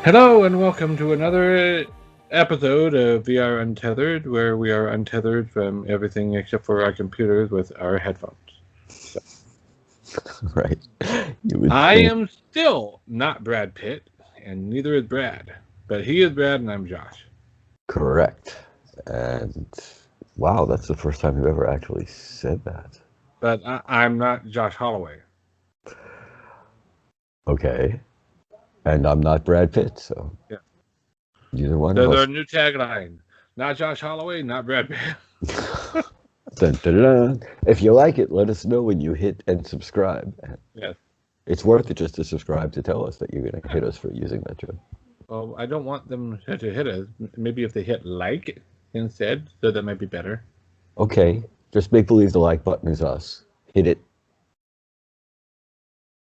Hello and welcome to another episode of VR Untethered, where we are untethered from everything except for our computers with our headphones. So, Right. You would I think. am still not Brad Pitt, and neither is Brad. But he is Brad and I'm Josh. Correct. And wow, that's the first time you've ever actually said that. But I'm not Josh Holloway. Okay. And I'm not Brad Pitt, so Yeah. neither one There's of our us. new tagline. Not Josh Holloway, not Brad Pitt. Dun, dun, dun. If you like it, let us know when you hit and subscribe. Yes. It's worth it just to subscribe to tell us that you're going to hit us for using that joke. Well, I don't want them to hit us. Maybe if they hit like instead, so that might be better. Okay. Just make believe the like button is us. Hit it.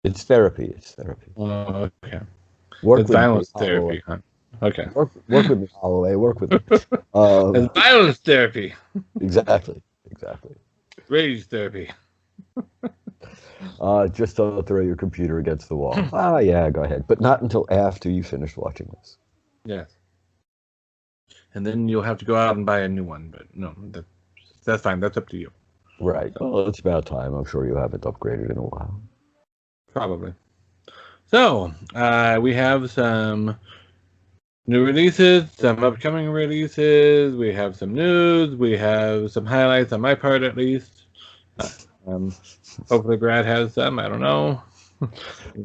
It's therapy. It's therapy. Okay. Work It's with violence me, therapy, huh? Okay. Work with me, Holloway. Work with me. It's violence therapy. Exactly. Rage therapy. Just don't throw your computer against the wall. Yeah, go ahead. But not until after you finish watching this. Yes. And then you'll have to go out and buy a new one. But no, that's fine. That's up to you. Right. Well, it's about time. I'm sure you haven't upgraded in a while. Probably. So, we have some new releases, some upcoming releases. We have some news. We have some highlights on my part, at least. Hopefully Brad has some. I don't know.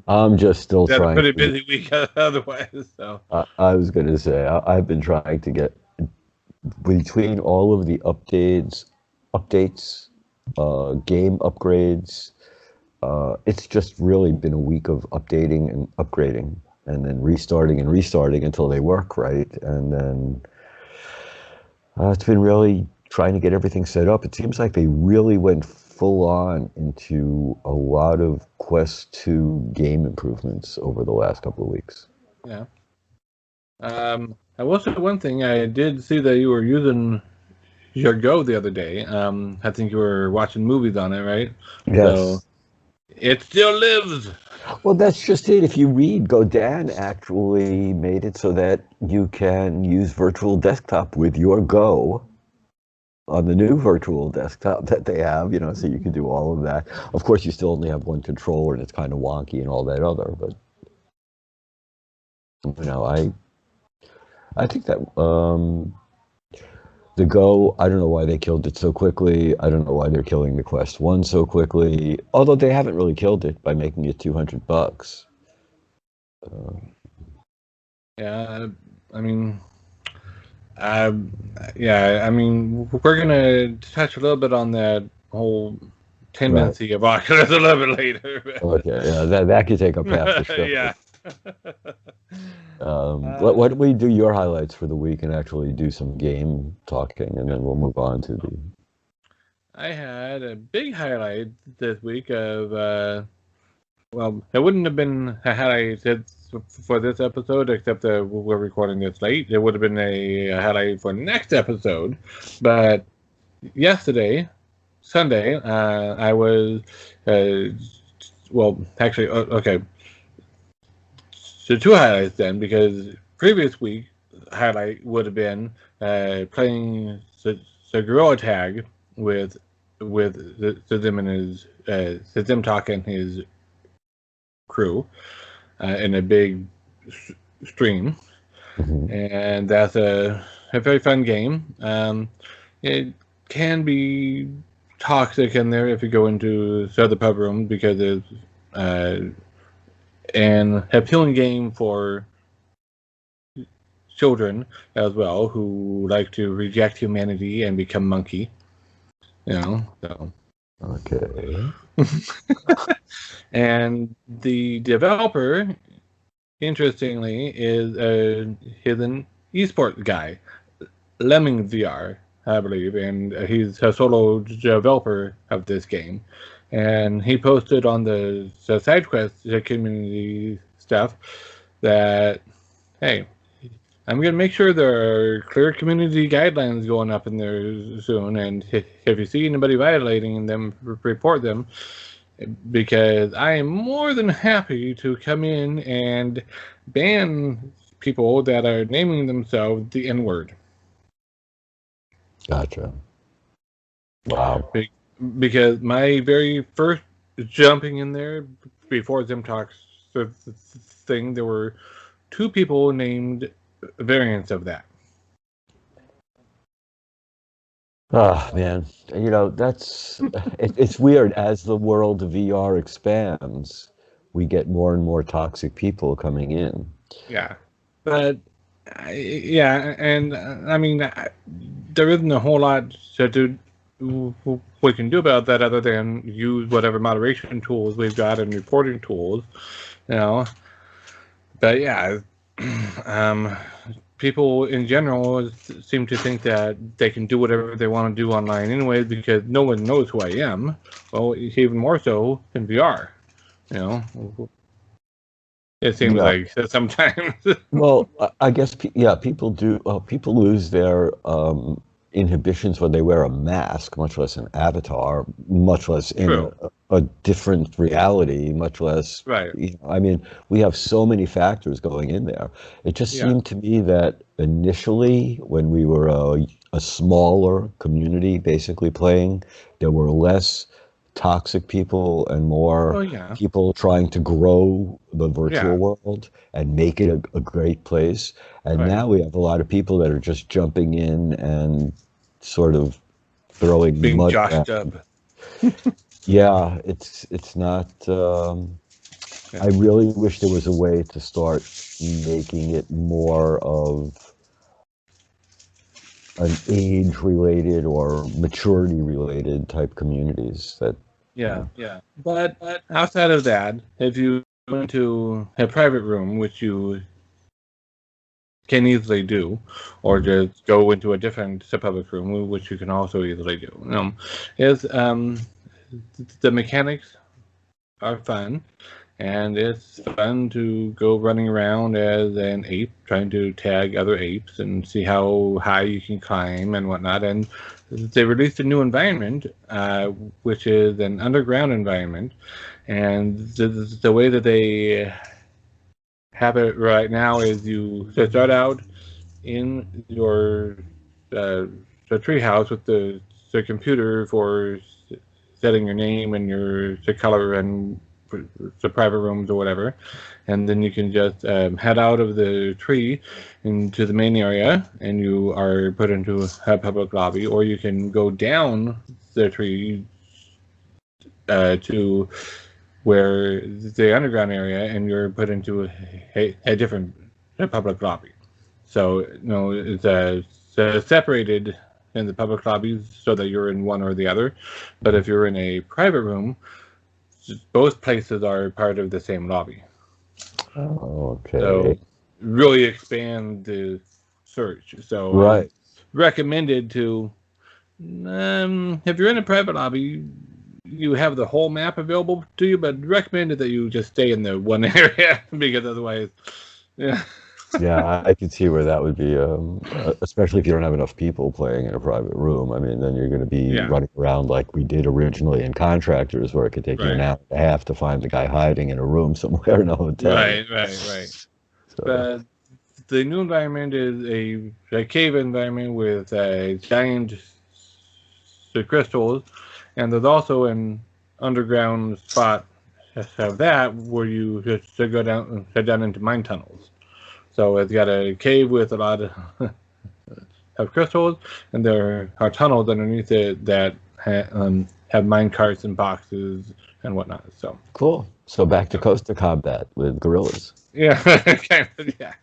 I'm just still Had a trying. pretty busy week otherwise. So I was going to say, I've been trying to get between all of the updates, game upgrades. It's just really been a week of updating and upgrading, and then restarting until they work right. And then it's been really trying to get everything set up. It seems like they really went full on into a lot of Quest 2 game improvements over the last couple of weeks. yeah. I will say one thing. I did see that you were using your Go the other day. I think you were watching movies on it, right? Yes. So it still lives. Well, that's just it. If you read, Godin actually made it so that you can use virtual desktop with your Go on the new virtual desktop that they have, so you can do all of that. Of course, you still only have one controller and it's kind of wonky and all that other, but I think that the Go, I don't know why they killed it so quickly. I don't know why they're killing the Quest 1 so quickly, although they haven't really killed it by making it $200. Yeah, I mean, we're gonna touch a little bit on that whole tendency of Oculus a little bit later. Okay, yeah, that could take up half the show. Yeah. Why don't we do your highlights for the week and actually do some game talking, and then we'll move on to the... I had a big highlight this week of, well, it wouldn't have been a highlight for this episode, except that we're recording this late. It would have been a highlight for next episode. But yesterday, Sunday, I was, well, actually, okay. So two highlights then, because previous week highlight would have been playing the Gorilla Tag with Zim and his Zim Talk and his crew in a big stream, and that's a very fun game. It can be toxic in there if you go into the other pub room, because it's an appealing game for children as well, who like to reject humanity and become monkey. So. Okay. And the developer, interestingly, is an esports guy, Lemming VR, I believe, and he's a solo developer of this game. And he posted on the side quest community stuff that, hey, I'm going to make sure there are clear community guidelines going up in there soon, and if you see anybody violating them, report them, because I am more than happy to come in and ban people that are naming themselves the N-word. Gotcha. Wow. Because my very first jumping in there before Zim Talks thing, there were 2 people named variants of that. Oh man, that's it's weird. As the world of VR expands, we get more and more toxic people coming in. Yeah, but yeah, and I mean, there isn't a whole lot to do we can do about that other than use whatever moderation tools we've got and reporting tools, you know. But yeah, people in general seem to think that they can do whatever they want to do online anyway because no one knows who I am. Well, even more so in VR, you know. It seems Yeah. like sometimes. Well, I guess yeah, people do. People lose their inhibitions when they wear a mask, much less an avatar, much less in True. a different reality, much less. Right. I mean, we have so many factors going in there. It just Yeah. seemed to me that initially, when we were a smaller community, basically playing, there were less toxic people and more Oh yeah. people trying to grow the virtual Yeah. world and make it a great place. And Right. now we have a lot of people that are just jumping in and sort of throwing Being mud joshed around. up. Yeah, it's not. Yeah. I really wish there was a way to start making it more of an age-related or maturity-related type communities that. Yeah. Yeah. But outside of that, if you go into a private room, which you can easily do, or just go into a different public room, which you can also easily do, is the mechanics are fun. And it's fun to go running around as an ape, trying to tag other apes and see how high you can climb and whatnot. And they released a new environment, which is an underground environment. And the way that they have it right now is you start out in your the treehouse with the computer for setting your name and the color and the private rooms or whatever, and then you can just head out of the tree into the main area, and you are put into a public lobby, or you can go down the tree to where the underground area, and you're put into a different public lobby. So it's separated in the public lobbies so that you're in one or the other. But if you're in a private room, both places are part of the same lobby. Okay. So really expand the search. So Right. recommended to if you're in a private lobby, you have the whole map available to you, but recommended that you just stay in the one area because otherwise, yeah. Yeah, I could see where that would be, especially if you don't have enough people playing in a private room. I mean, then you're going to be Yeah. running around like we did originally in Contractors, where it could take you an Right. hour and a half to find the guy hiding in a room somewhere in a hotel. Right. So, But the new environment is a cave environment with giant crystals, and there's also an underground spot of that where you just go down into mine tunnels. So it's got a cave with a lot of crystals, and there are tunnels underneath it that have mine carts and boxes and whatnot. So cool. So back to Coastal Combat with gorillas. yeah, kind of, yeah.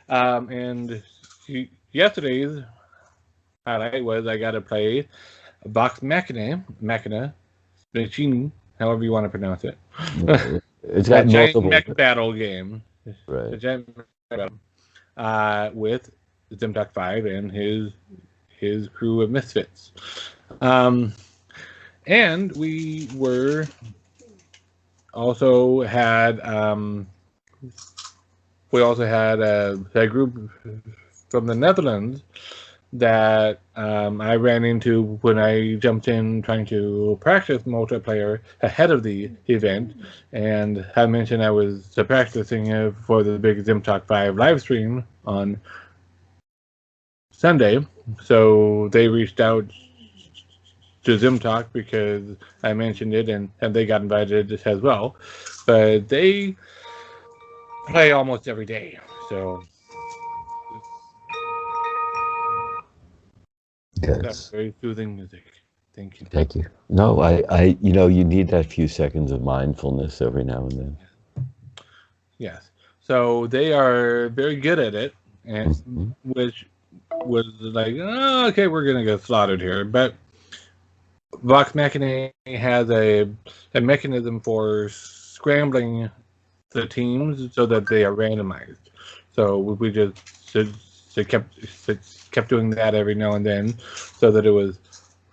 And yesterday's highlight was I got to play Vox Machina, Machini, however you want to pronounce it. It's got a giant multiple. mech battle game. Right. A giant mech battle with Zimtok 5 and his crew of misfits. And we were also had a group from the Netherlands that I ran into when I jumped in trying to practice multiplayer ahead of the event, and I mentioned I was practicing for the big Zim Talk 5 live stream on Sunday. So they reached out to Zim Talk because I mentioned it, and they got invited as well. But they play almost every day, so that's Yes. very soothing music. Thank you. Thank you. No, you need that few seconds of mindfulness every now and then. Yes. So they are very good at it, and Mhm. which was like, oh, okay, we're gonna get slaughtered here. But Vox Machina has a mechanism for scrambling the teams so that they are randomized. So we just kept doing that every now and then, so that it was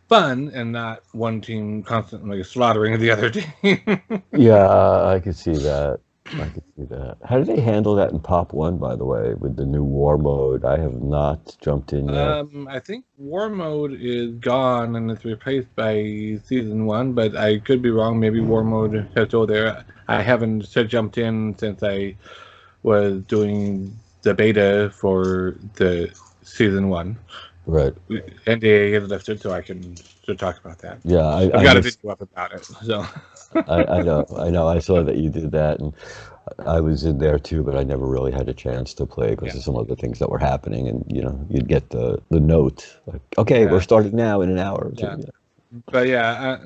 fun and not one team constantly slaughtering the other team. Yeah, I could see that. I could see that. How do they handle that in Pop 1, by the way, with the new war mode? I have not jumped in yet. I think War Mode is gone and it's replaced by Season 1, but I could be wrong. Maybe War Mode is still there. I haven't jumped in since I was doing the beta for the Season 1. Right. NDA is lifted, so I can talk about that. Yeah, I've got a video up about it. So I know. I saw that you did that, and I was in there too, but I never really had a chance to play because yeah, of some other things that were happening, and you'd get the note like, okay, we're yeah, starting now in an hour or yeah. two. But yeah,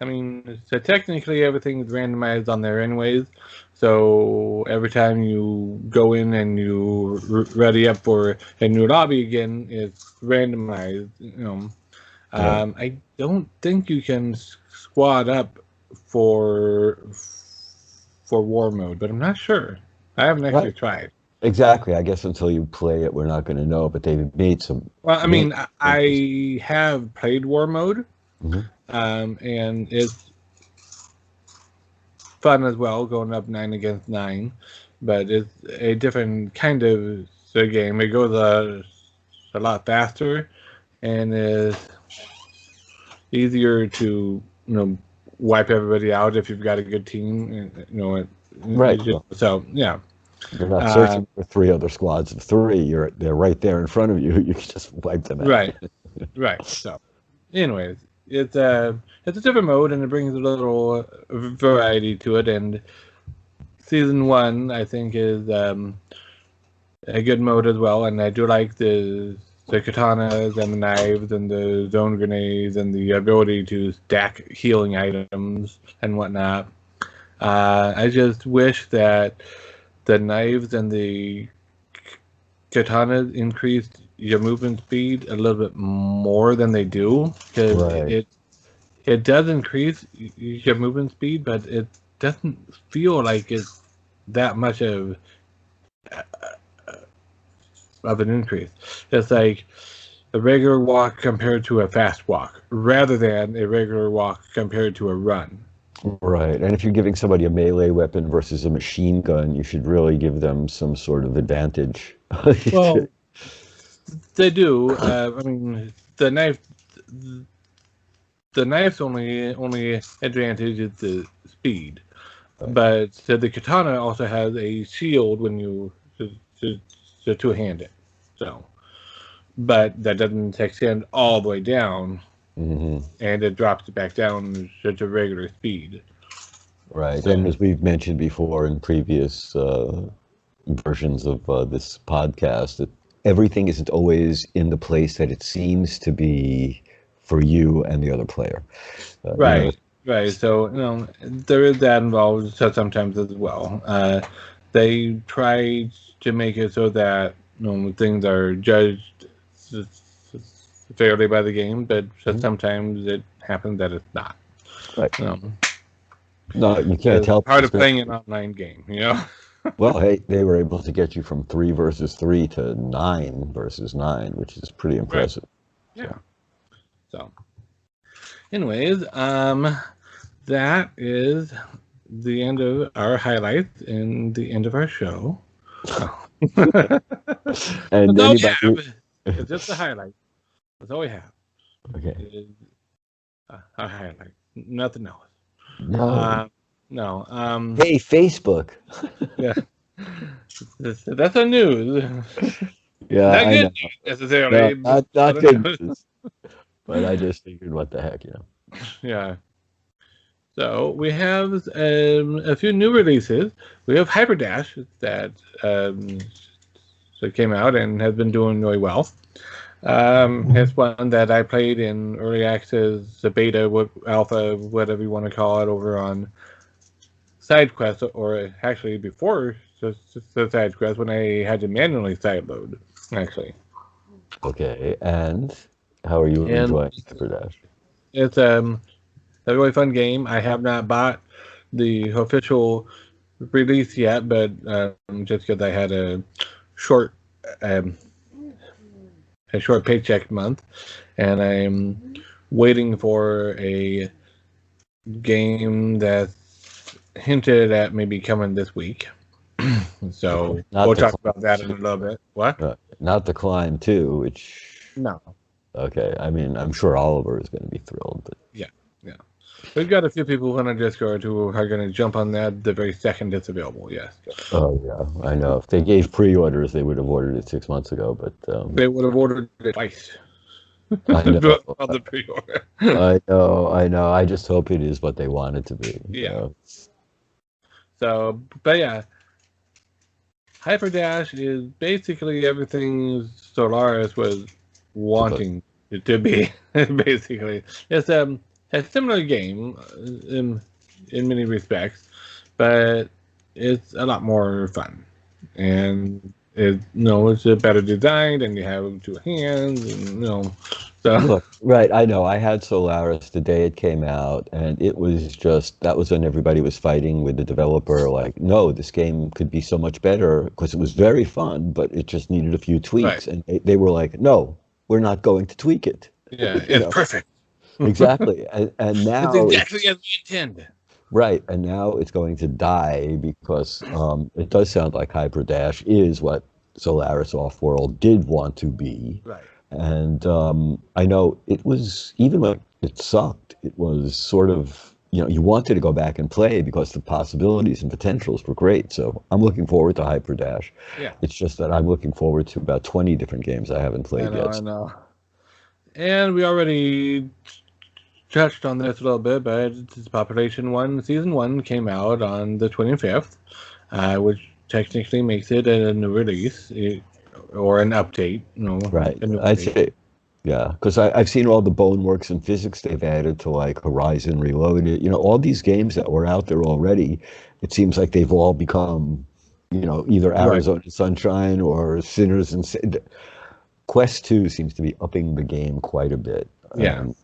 I mean, so technically everything's randomized on there anyways. So every time you go in and you ready up for a new lobby again, it's randomized. Right. I don't think you can squad up for war mode, but I'm not sure. I haven't Right. actually tried. Exactly. I guess until you play it, we're not going to know. But they've made some Well, I really mean, interesting. I have played war mode, Mhm. and it's fun as well, going up 9 against 9, but it's a different kind of game. It goes a lot faster and is easier to wipe everybody out if you've got a good team. Right. Well, So yeah. you're not searching Um, for three other squads of three. They're right there in front of you. You can just wipe them out. right, right. So, anyways, it's a different mode and it brings a little variety to it. And season 1, I think, is a good mode as well. And I do like the katanas and the knives and the zone grenades and the ability to stack healing items and whatnot. I just wish that the knives and the katanas increased your movement speed a little bit more than they do, because Right. it does increase your movement speed, but it doesn't feel like it's that much of an increase. It's like a regular walk compared to a fast walk, rather than a regular walk compared to a run. Right. And if you're giving somebody a melee weapon versus a machine gun, you should really give them some sort of advantage. Well, they do. I mean, the knife's only advantage is the speed, but the katana also has a shield when you to two-hand it. So, but that doesn't extend all the way down, Hmm. and it drops it back down to regular speed. Right. And So, as we've mentioned before in previous versions of this podcast, that everything isn't always in the place that it seems to be for you and the other player. right, right. So there is that involved sometimes as well. They try to make it so that things are judged fairly by the game, but Mhm. sometimes it happens that it's not. Right. Um, No, you can't it's help it, part of playing an especially. online game. Well, hey, they were able to get you from 3 versus 3 to 9 versus 9, which is pretty Right. impressive. Yeah. So, So, anyways, that is the end of our highlights and the end of our show. Oh. and Oh yeah, anybody, It's just a highlight. That's all we have. Okay. Is a highlight. Nothing else. No. No. Hey, Facebook. Yeah. That's a news. Yeah, Not I good know. news necessarily, No, but not a good news. news. But I just figured, what the heck, Yeah. So we have a few new releases. We have Hyperdash that came out and has been doing really well. It's one that I played in early access, the beta, alpha, whatever you want to call it, over on SideQuest, or actually before the SideQuest when I had to manually sideload, actually. Okay, and how are you And enjoying Hyperdash? it's a really fun game. I have not bought the official release yet, but just because I had short um, a short paycheck month, and I'm waiting for a game that's hinted at maybe coming this week. So Not we'll the talk climb, about that in a little bit. What? not the climb too, which No. okay. I mean, I'm sure Oliver is going to be thrilled, but Yeah. Yeah. We've got a few people on our Discord who are going to jump on that the very second it's available. Yes. oh yeah, I know. If they gave pre-orders, they would have ordered it 6 months ago. But They would have ordered it twice I know, on the pre-order. I know. I just hope it is what they want it to be. Yeah. So, but yeah, Hyperdash is basically everything Solaris was wanting it to be. Basically, it's a similar game in many respects, but it's a lot more fun, and it's a better designed, and you have two hands, and so Look, right, I know. I had Solaris the day it came out, and it was just, that was when everybody was fighting with the developer, like, no, this game could be so much better, because it was very fun, but it just needed a few right, tweaks. And they were like, no, we're not going to tweak it. yeah, You it's know, perfect. exactly. And It's now exactly as we intend. right, and now it's going to die because it does sound like Hyperdash is what Solaris Offworld did want to be. Right. And I know it was, even when it sucked, it was sort of, you wanted to go back and play because the possibilities and potentials were great. So I'm looking forward to Hyperdash. Yeah. It's just that I'm looking forward to about 20 different games I haven't I played know. yet. I know. And we already touched on this a little bit, but Population 1 Season 1 came out on the 25th, which technically makes it a new release or an update. Right. A new I'd update. say, yeah, because I've seen all the Boneworks and physics they've added to like Horizon Reloaded. All these games that were out there already, it seems like they've all become, either Right. Arizona Sunshine or Sinners and Quest 2 seems to be upping the game quite a bit. Yeah. And,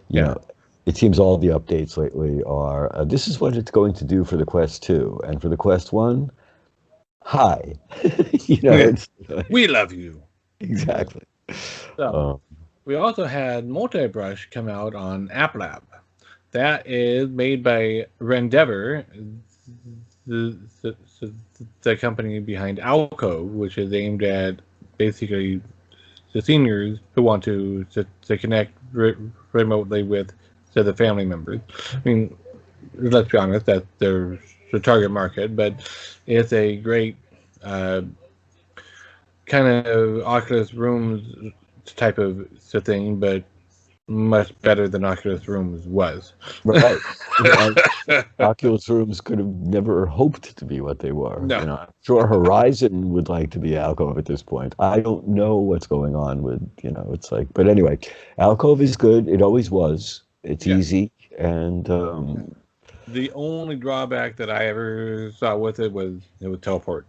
Yeah. it seems all the updates lately are, this is what it's going to do for the Quest 2. And for the Quest 1, hi. Yeah. It's We love you. exactly. So, we also had Multibrush come out on App Lab. That is made by Rendeavor, the company behind Alco, which is aimed at basically the seniors who want to connect remotely with the family members. I mean, let's be honest, that there's the target market, but it's a great kind of Oculus Rooms type of thing, but much better than Oculus Rooms was. Right. Oculus Rooms could have never hoped to be what they were. No. I'm sure Horizon would like to be Alcove at this point. I don't know what's going on with, it's like, but anyway, Alcove is good. It always was. It's easy. And the only drawback that I ever saw with it would teleport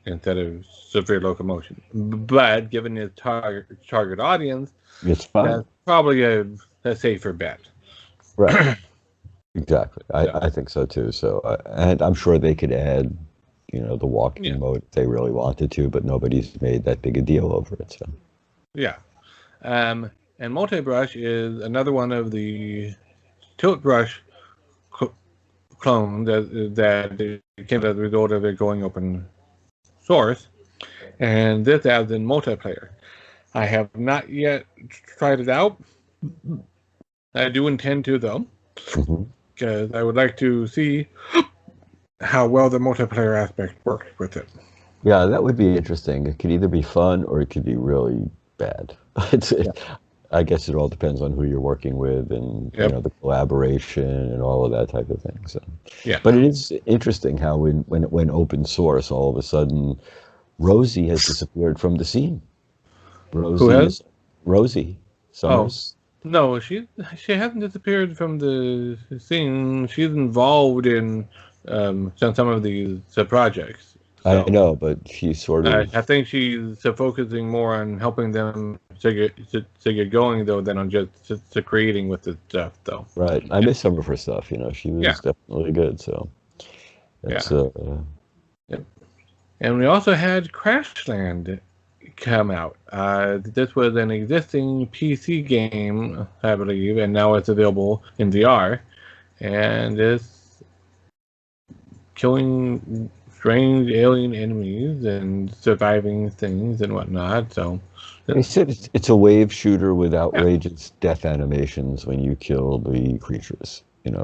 instead of severe locomotion. But given its target audience, it's fine. that's probably a safer bet. Right. Exactly. I think so too. So, and I'm sure they could add, the walking mode if they really wanted to, but nobody's made that big a deal over it. So, yeah. And Multibrush is another one of the Tilt Brush clones that came as a result of it going open source. and this adds in multiplayer. I have not yet tried it out. I do intend to, though, because I would like to see how well the multiplayer aspect works with it. Yeah, that would be interesting. It could either be fun or it could be really bad. I guess it all depends on who you're working with and the collaboration and all of that type of thing. So, but it is interesting how when it went open source, all of a sudden, Rosie has disappeared from the scene. Who has? Rosie Summers. Oh, no, she hasn't disappeared from the scene. She's involved in some of these projects. So, I know, but she's sort of. I think she's focusing more on helping them to get going, though, than on just creating with the stuff, though. Right. I miss some of her stuff. She was definitely good. So. That's, And we also had Crashland come out. This was an existing PC game, I believe, and now it's available in VR, and it's killing strange alien enemies and surviving things and whatnot. So they said it's a wave shooter with outrageous death animations when you kill the creatures,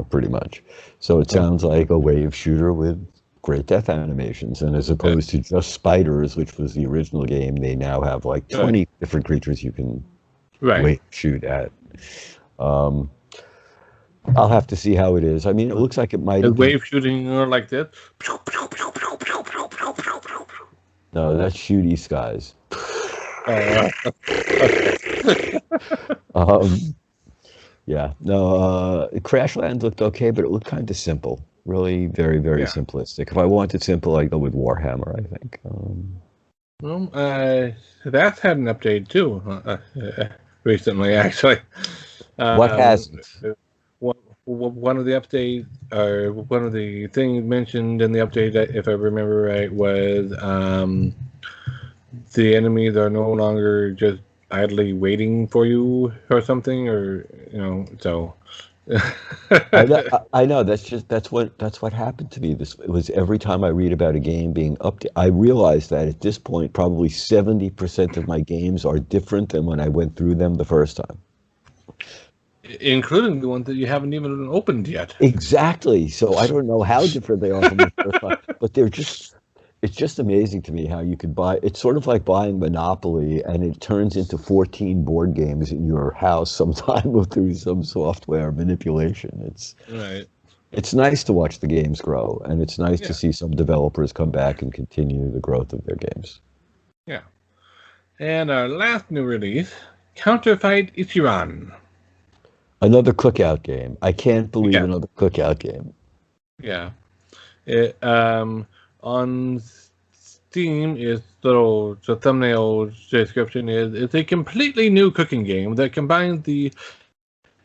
pretty much. So it sounds like a wave shooter with great death animations, and as opposed to just spiders, which was the original game, they now have like 20 different creatures you can wave shoot at. I'll have to see how it is. I mean, it looks like it might be wave shooting like this. No, that's Shooty Skies. Crashland looked okay, but it looked kind of simple. Really very, very simplistic. If I wanted simple, I'd go with Warhammer, I think. That's had an update too recently, actually. What hasn't? One of the updates, or one of the things mentioned in the update, if I remember right, was the enemies are no longer just idly waiting for you or something, or so. I know. That's what happened to me. It was every time I read about a game being updated, I realized that at this point, probably 70% of my games are different than when I went through them the first time. Including the ones that you haven't even opened yet. Exactly. So I don't know how different they are from the first time, but it's just amazing to me how you could buy. It's sort of like buying Monopoly, and it turns into 14 board games in your house sometime through some software manipulation. It's nice to watch the games grow, and it's nice to see some developers come back and continue the growth of their games. Yeah. And our last new release, Counterfight Ichiran. Another cookout game. I can't believe another cookout game. Yeah. It, on Steam, the thumbnail description is, it's a completely new cooking game that combines the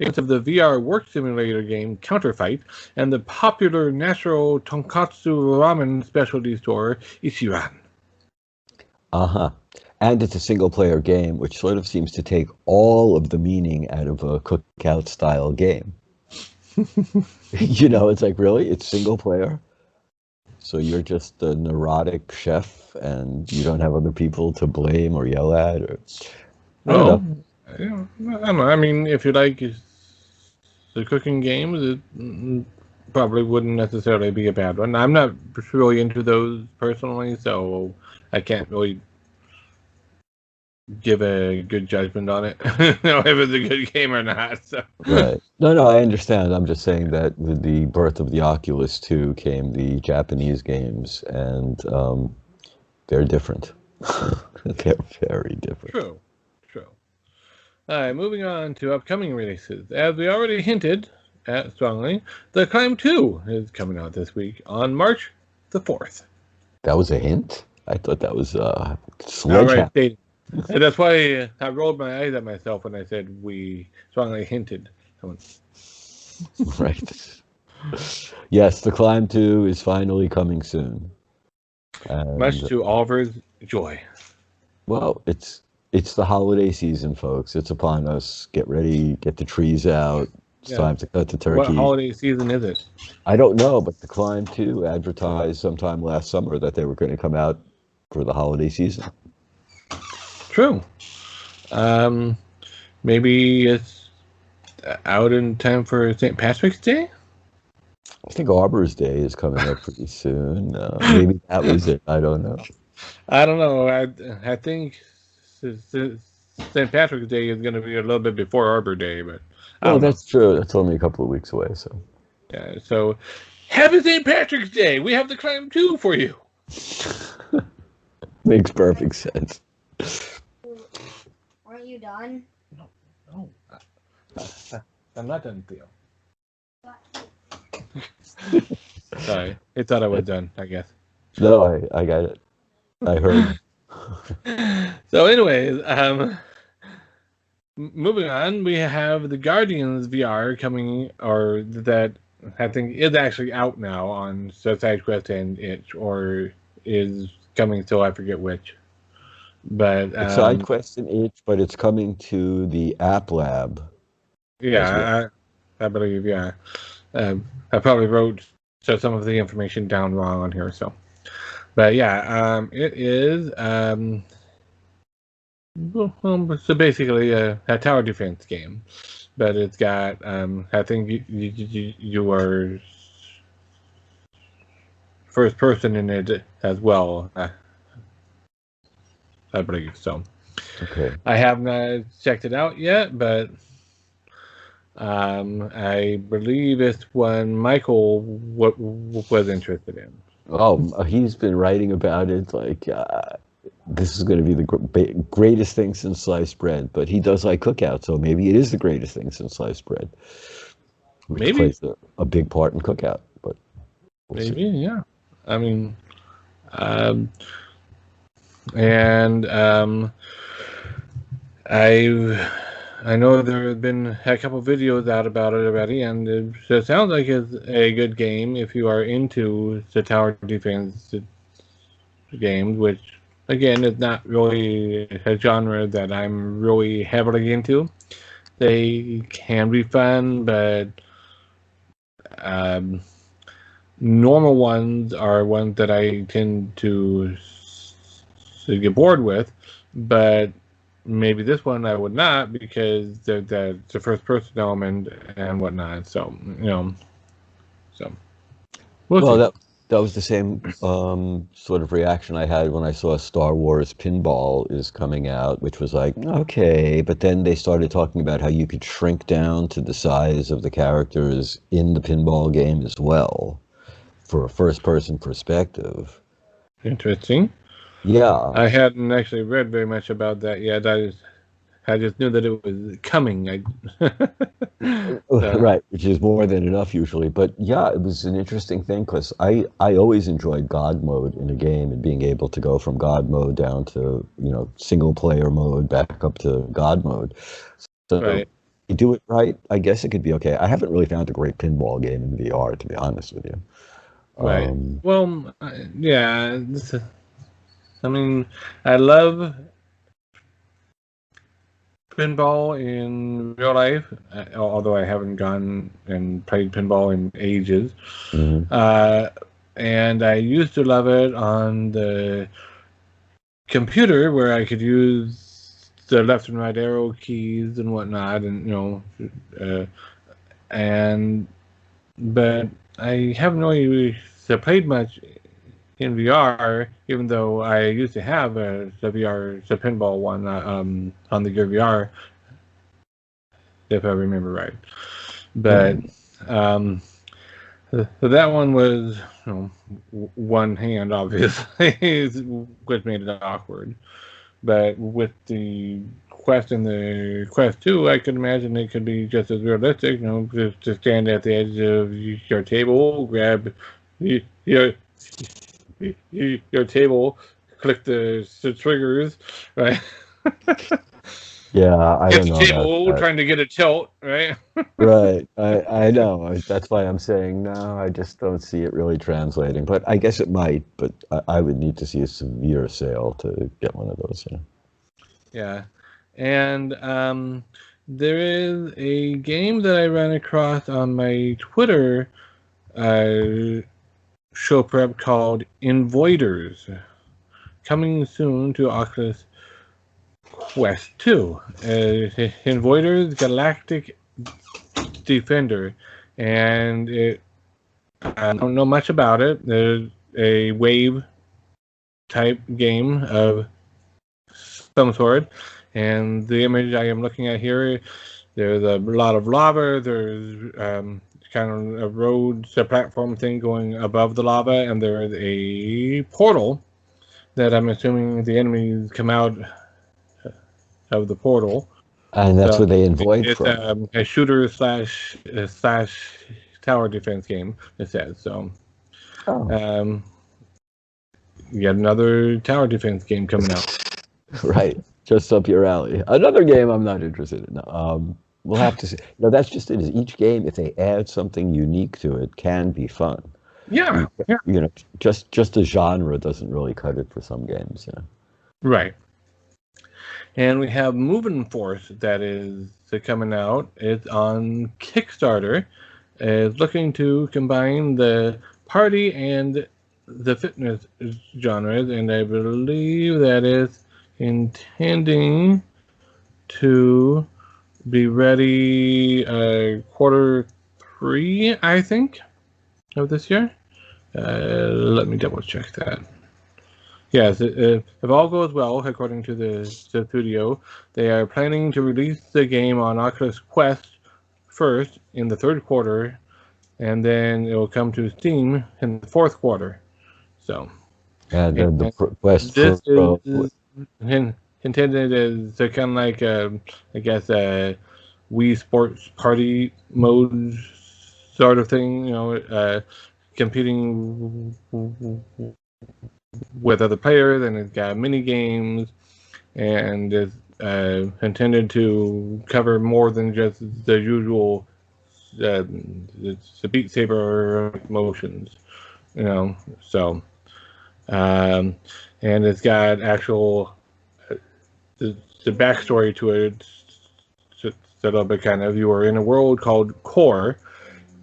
elements of the VR work simulator game Counterfight and the popular natural tonkatsu ramen specialty store Ichiran. And it's a single-player game, which sort of seems to take all of the meaning out of a cookout-style game. It's like, really? It's single-player? So you're just a neurotic chef, and you don't have other people to blame or yell at? I don't know. I mean, if you like the cooking games, it probably wouldn't necessarily be a bad one. I'm not really into those personally, so I can't really give a good judgment on it. If it's a good game or not. So. Right. No, I understand. I'm just saying that with the birth of the Oculus 2 came the Japanese games, and they're different. They're very different. True. All right, moving on to upcoming releases. As we already hinted at strongly, The Climb 2 is coming out this week on March the 4th. That was a hint? I thought that was sledgehammer. Right, and that's why I rolled my eyes at myself when I said we strongly hinted. Right. Yes, The Climb 2 is finally coming soon. And, much to Oliver's joy. Well, it's the holiday season, folks. It's upon us. Get ready, get the trees out. It's time to cut the turkey. What holiday season is it? I don't know, but The Climb 2 advertised sometime last summer that they were going to come out for the holiday season. True. Maybe it's out in time for St. Patrick's Day? I think Arbor's Day is coming up pretty soon. Maybe that was it. I don't know. I don't know. I think St. Patrick's Day is going to be a little bit before Arbor Day, but I Well, don't know. that's true. That's only a couple of weeks away, so. Yeah, so happy St. Patrick's Day. We have the climb too for you. Makes perfect sense. Aren't you done? No. I'm not done, Theo. Sorry. I thought I was done, I guess. No, I got it. I heard. So anyways, moving on, we have the Guardians VR coming, or that I think is actually out now on SideQuest and Itch, or is coming still, I forget which. But It's SideQuest and Itch, but it's coming to the App Lab. Yeah, I believe, yeah. I probably wrote some of the information down wrong on here, so. But yeah, it is so basically a tower defense game, but it's got I think you are first person in it as well. I believe so. Okay. I have not checked it out yet, but I believe it's one Michael was interested in. Oh, he's been writing about it like this is going to be the greatest thing since sliced bread. But he does like cookout, so maybe it is the greatest thing since sliced bread, which Maybe. plays a big part in cookout. But we'll Maybe, see. yeah. I mean, I know there have been a couple videos out about it already, and it sounds like it's a good game if you are into the tower defense games, which again is not really a genre that I'm really heavily into. They can be fun, but normal ones are ones that I tend to get bored with, but maybe this one I would not, because the first person element and whatnot. So Well, that was the same sort of reaction I had when I saw Star Wars Pinball is coming out, which was like, okay, but then they started talking about how you could shrink down to the size of the characters in the pinball game as well for a first-person perspective. Interesting. Yeah. I hadn't actually read very much about that yet. I just knew that it was coming. Right, which is more than enough usually. But yeah, it was an interesting thing because I always enjoyed God mode in a game and being able to go from God mode down to, single player mode back up to God mode. So Right. you do it right, I guess it could be okay. I haven't really found a great pinball game in VR, to be honest with you. Right. Well, yeah. I mean, I love pinball in real life, although I haven't gone and played pinball in ages. Mm-hmm. And I used to love it on the computer, where I could use the left and right arrow keys and whatnot, and but I haven't really played much in VR, even though I used to have the pinball one on the Gear VR, if I remember right. But so that one was one hand, obviously, which made it awkward. But with the Quest and the Quest 2, I could imagine it could be just as realistic. Just to stand at the edge of your table, grab your table, click the triggers, right? Yeah, I Hit don't the know table, about that. trying to get a tilt, right? Right, I know. That's why I'm saying no, I just don't see it really translating. But I guess it might, but I would need to see a severe sale to get one of those. Yeah. And there is a game that I ran across on my Twitter show prep called Invoiders. coming soon to Oculus Quest 2. Invoider's Galactic Defender, and I don't know much about it. There's a wave type game of some sort, and the image I am looking at here, there's a lot of lava. There's kind of a road, a platform thing going above the lava, and there's a portal that I'm assuming the enemies come out of the portal. And that's where they invade it's from. A shooter slash tower defense game, it says. So, yet another tower defense game coming out. Right, just up your alley. Another game I'm not interested in. We'll have to see. No, that's just it. Is each game, if they add something unique to it, can be fun. Yeah, You know, just a genre doesn't really cut it for some games. Yeah. Right. And we have Moving Force that is coming out. It's on Kickstarter. It's looking to combine the party and the fitness genres, and I believe that is intending to be ready Q3, I think, of this year. Let me double check that. Yes, if all goes well, according to the studio, they are planning to release the game on Oculus Quest first in the third quarter, and then it will come to Steam in the fourth quarter. So, And then the Quest this Pro is intended as a kind of like, I guess, a Wii Sports Party mode sort of thing. You know, competing with other players, and it's got mini games, and it's intended to cover more than just the usual it's the Beat Saber motions, you know. So, and it's got actual the backstory to it. Set up a kind of, you are in a world called Core,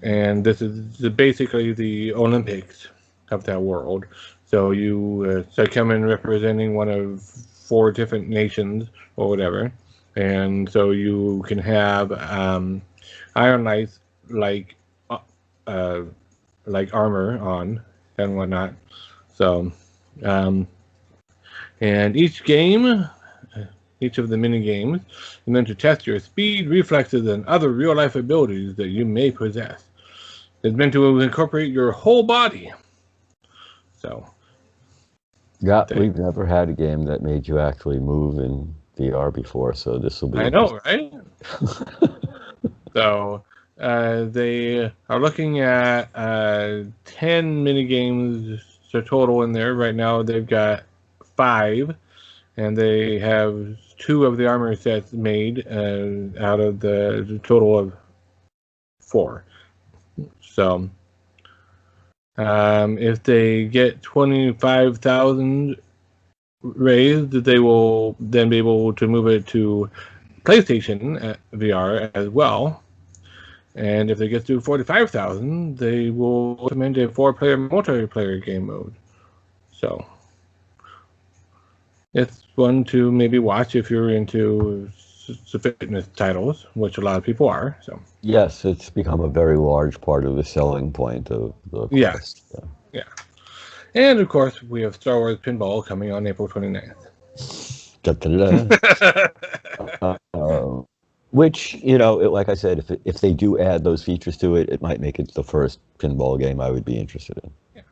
and this is basically the Olympics of that world. So you come in representing one of 4 different nations or whatever, and so you can have Iron Knights like armor on and whatnot. So, and each game, each of the mini games, is meant to test your speed, reflexes, and other real life abilities that you may possess. It's meant to incorporate your whole body. So. Yeah, we've never had a game that made you actually move in VR before, so this will be. I know, right? So they are looking at 10 mini games total in there. Right now they've got 5, and they have 2 of the armor sets made out of the total of 4. So. If they get 25,000 raised, they will then be able to move it to PlayStation VR as well. And if they get to 45,000, they will recommend a 4-player multiplayer game mode. So it's one to maybe watch if you're into fitness titles, which a lot of people are. So yes, it's become a very large part of the selling point of the Quest. Yeah. And of course, we have Star Wars Pinball coming on April 29th. Which, you know, like I said, if they do add those features to it, it might make it the first pinball game I would be interested in. Yeah.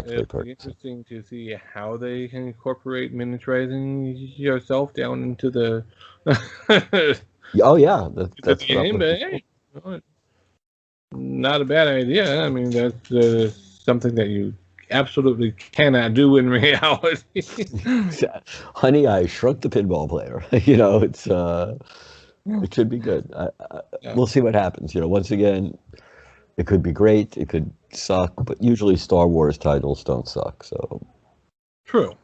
It'll be interesting to see how they can incorporate miniaturizing yourself down into the oh yeah, that's the game. But hey, not a bad idea. I mean, that's something that you absolutely cannot do in reality. Honey, I Shrunk the Pinball Player. You know, it's it should be good. We'll see what happens. You know, once again, it could be great, it could suck, but usually Star Wars titles don't suck. So true.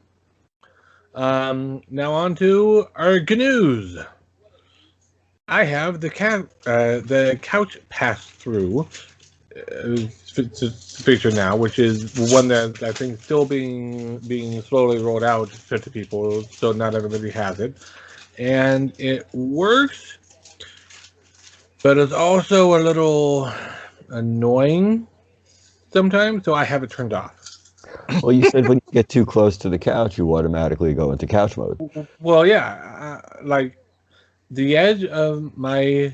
Now on to our GNUs. I have the couch pass through feature now, which is one that I think is still being slowly rolled out to people, so not everybody has it, and it works, but it's also a little annoying sometimes, so I have it turned off. Well, you said when you get too close to the couch, you automatically go into couch mode. Well, yeah, like the edge of my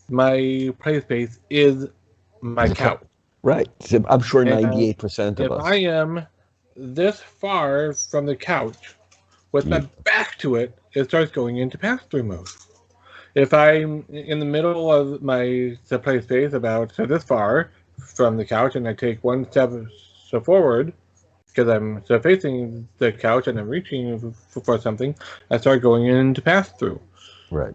play space is my couch. Right. I'm sure And 98% of if us. I am this far from the couch with my back to it, it starts going into pass-through mode. If I'm in the middle of my play space about this far from the couch and I take one step forward because I'm facing the couch and I'm reaching for something, I start going into pass-through. Right.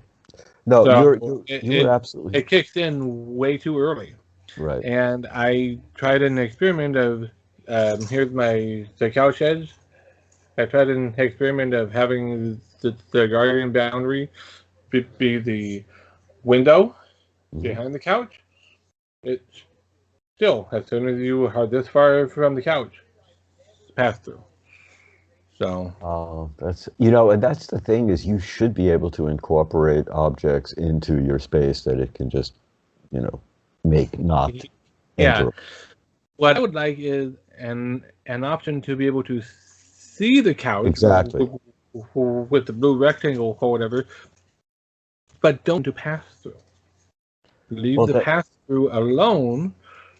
No, So you were absolutely. It kicks in way too early. Right. And I tried an experiment of here's the couch edge. I tried an experiment of having the guardian boundary be the window behind the couch. It still, as soon as you are this far from the couch, it's pass through. So that's and that's the thing is you should be able to incorporate objects into your space that it can just make not enter. What I would like is an option to be able to see the couch exactly with the blue rectangle or whatever, but don't do pass through. Leave the pass through alone.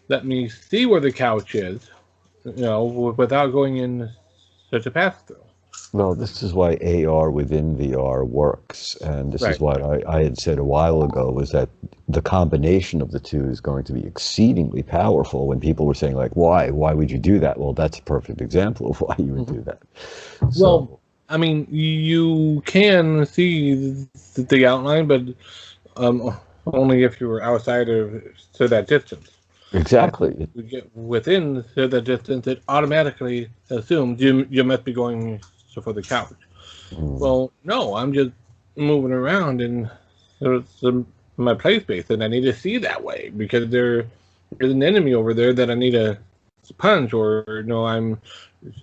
Let me see where the couch is, without going in such a pass through. Well, this is why AR within VR works, and this is what I had said a while ago, was that the combination of the two is going to be exceedingly powerful. When people were saying, like, why would you do that? Well, that's a perfect example of why you would do that. Well, I mean, you can see the outline, but only if you were outside of that distance. Exactly. You get within the distance, it automatically assumes you must be going for the couch. Well, no, I'm just moving around in my play space, and I need to see that way because there's an enemy over there that I need to punch, or I'm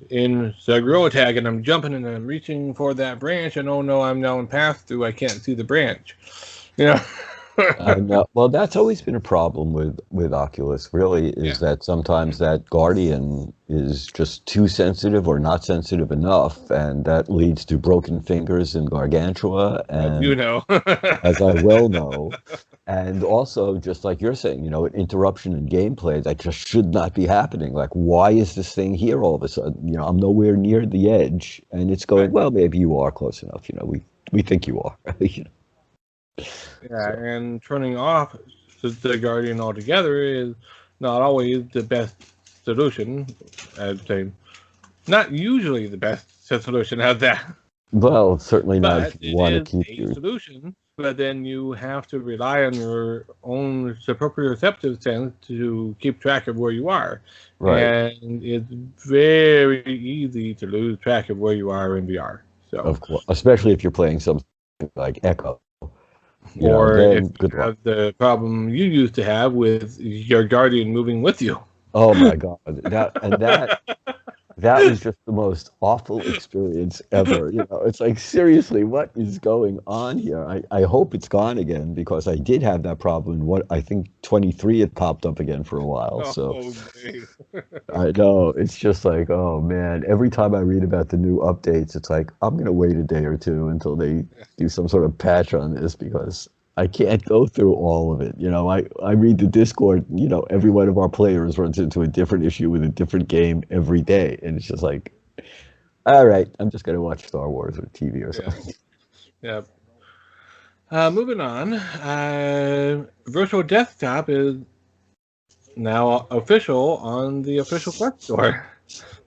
in the grow tag and I'm jumping and I'm reaching for that branch, and oh no, I'm now in pass through. I can't see the branch. I know. Well, that's always been a problem with Oculus, really, is that sometimes that Guardian is just too sensitive or not sensitive enough, and that leads to broken fingers in Gargantua, and as I well know, and also, just like you're saying, an interruption in gameplay that just should not be happening. Like, why is this thing here all of a sudden? I'm nowhere near the edge, and it's going, well, maybe you are close enough. We think you are. And turning off the Guardian altogether is not always the best solution. I'd say not usually the best solution out there. Well, certainly not if you want to keep your solution. But then you have to rely on your own proprioceptive sense to keep track of where you are. Right. And it's very easy to lose track of where you are in VR. So, of course, especially if you're playing something like Echo. Or if you have the problem you used to have with your Guardian moving with you. Oh my God. That was just the most awful experience ever. It's like, seriously, what is going on here? I hope it's gone again, because I did have that problem. I think 23 it popped up again for a while. I know. It's just like, oh man, every time I read about the new updates, it's like, I'm going to wait a day or two until they do some sort of patch on this, because I can't go through all of it. I read the Discord, every one of our players runs into a different issue with a different game every day. And it's just like, all right, I'm just going to watch Star Wars or TV or something. Yeah. Moving on. Virtual Desktop is now official on the official Quest Store.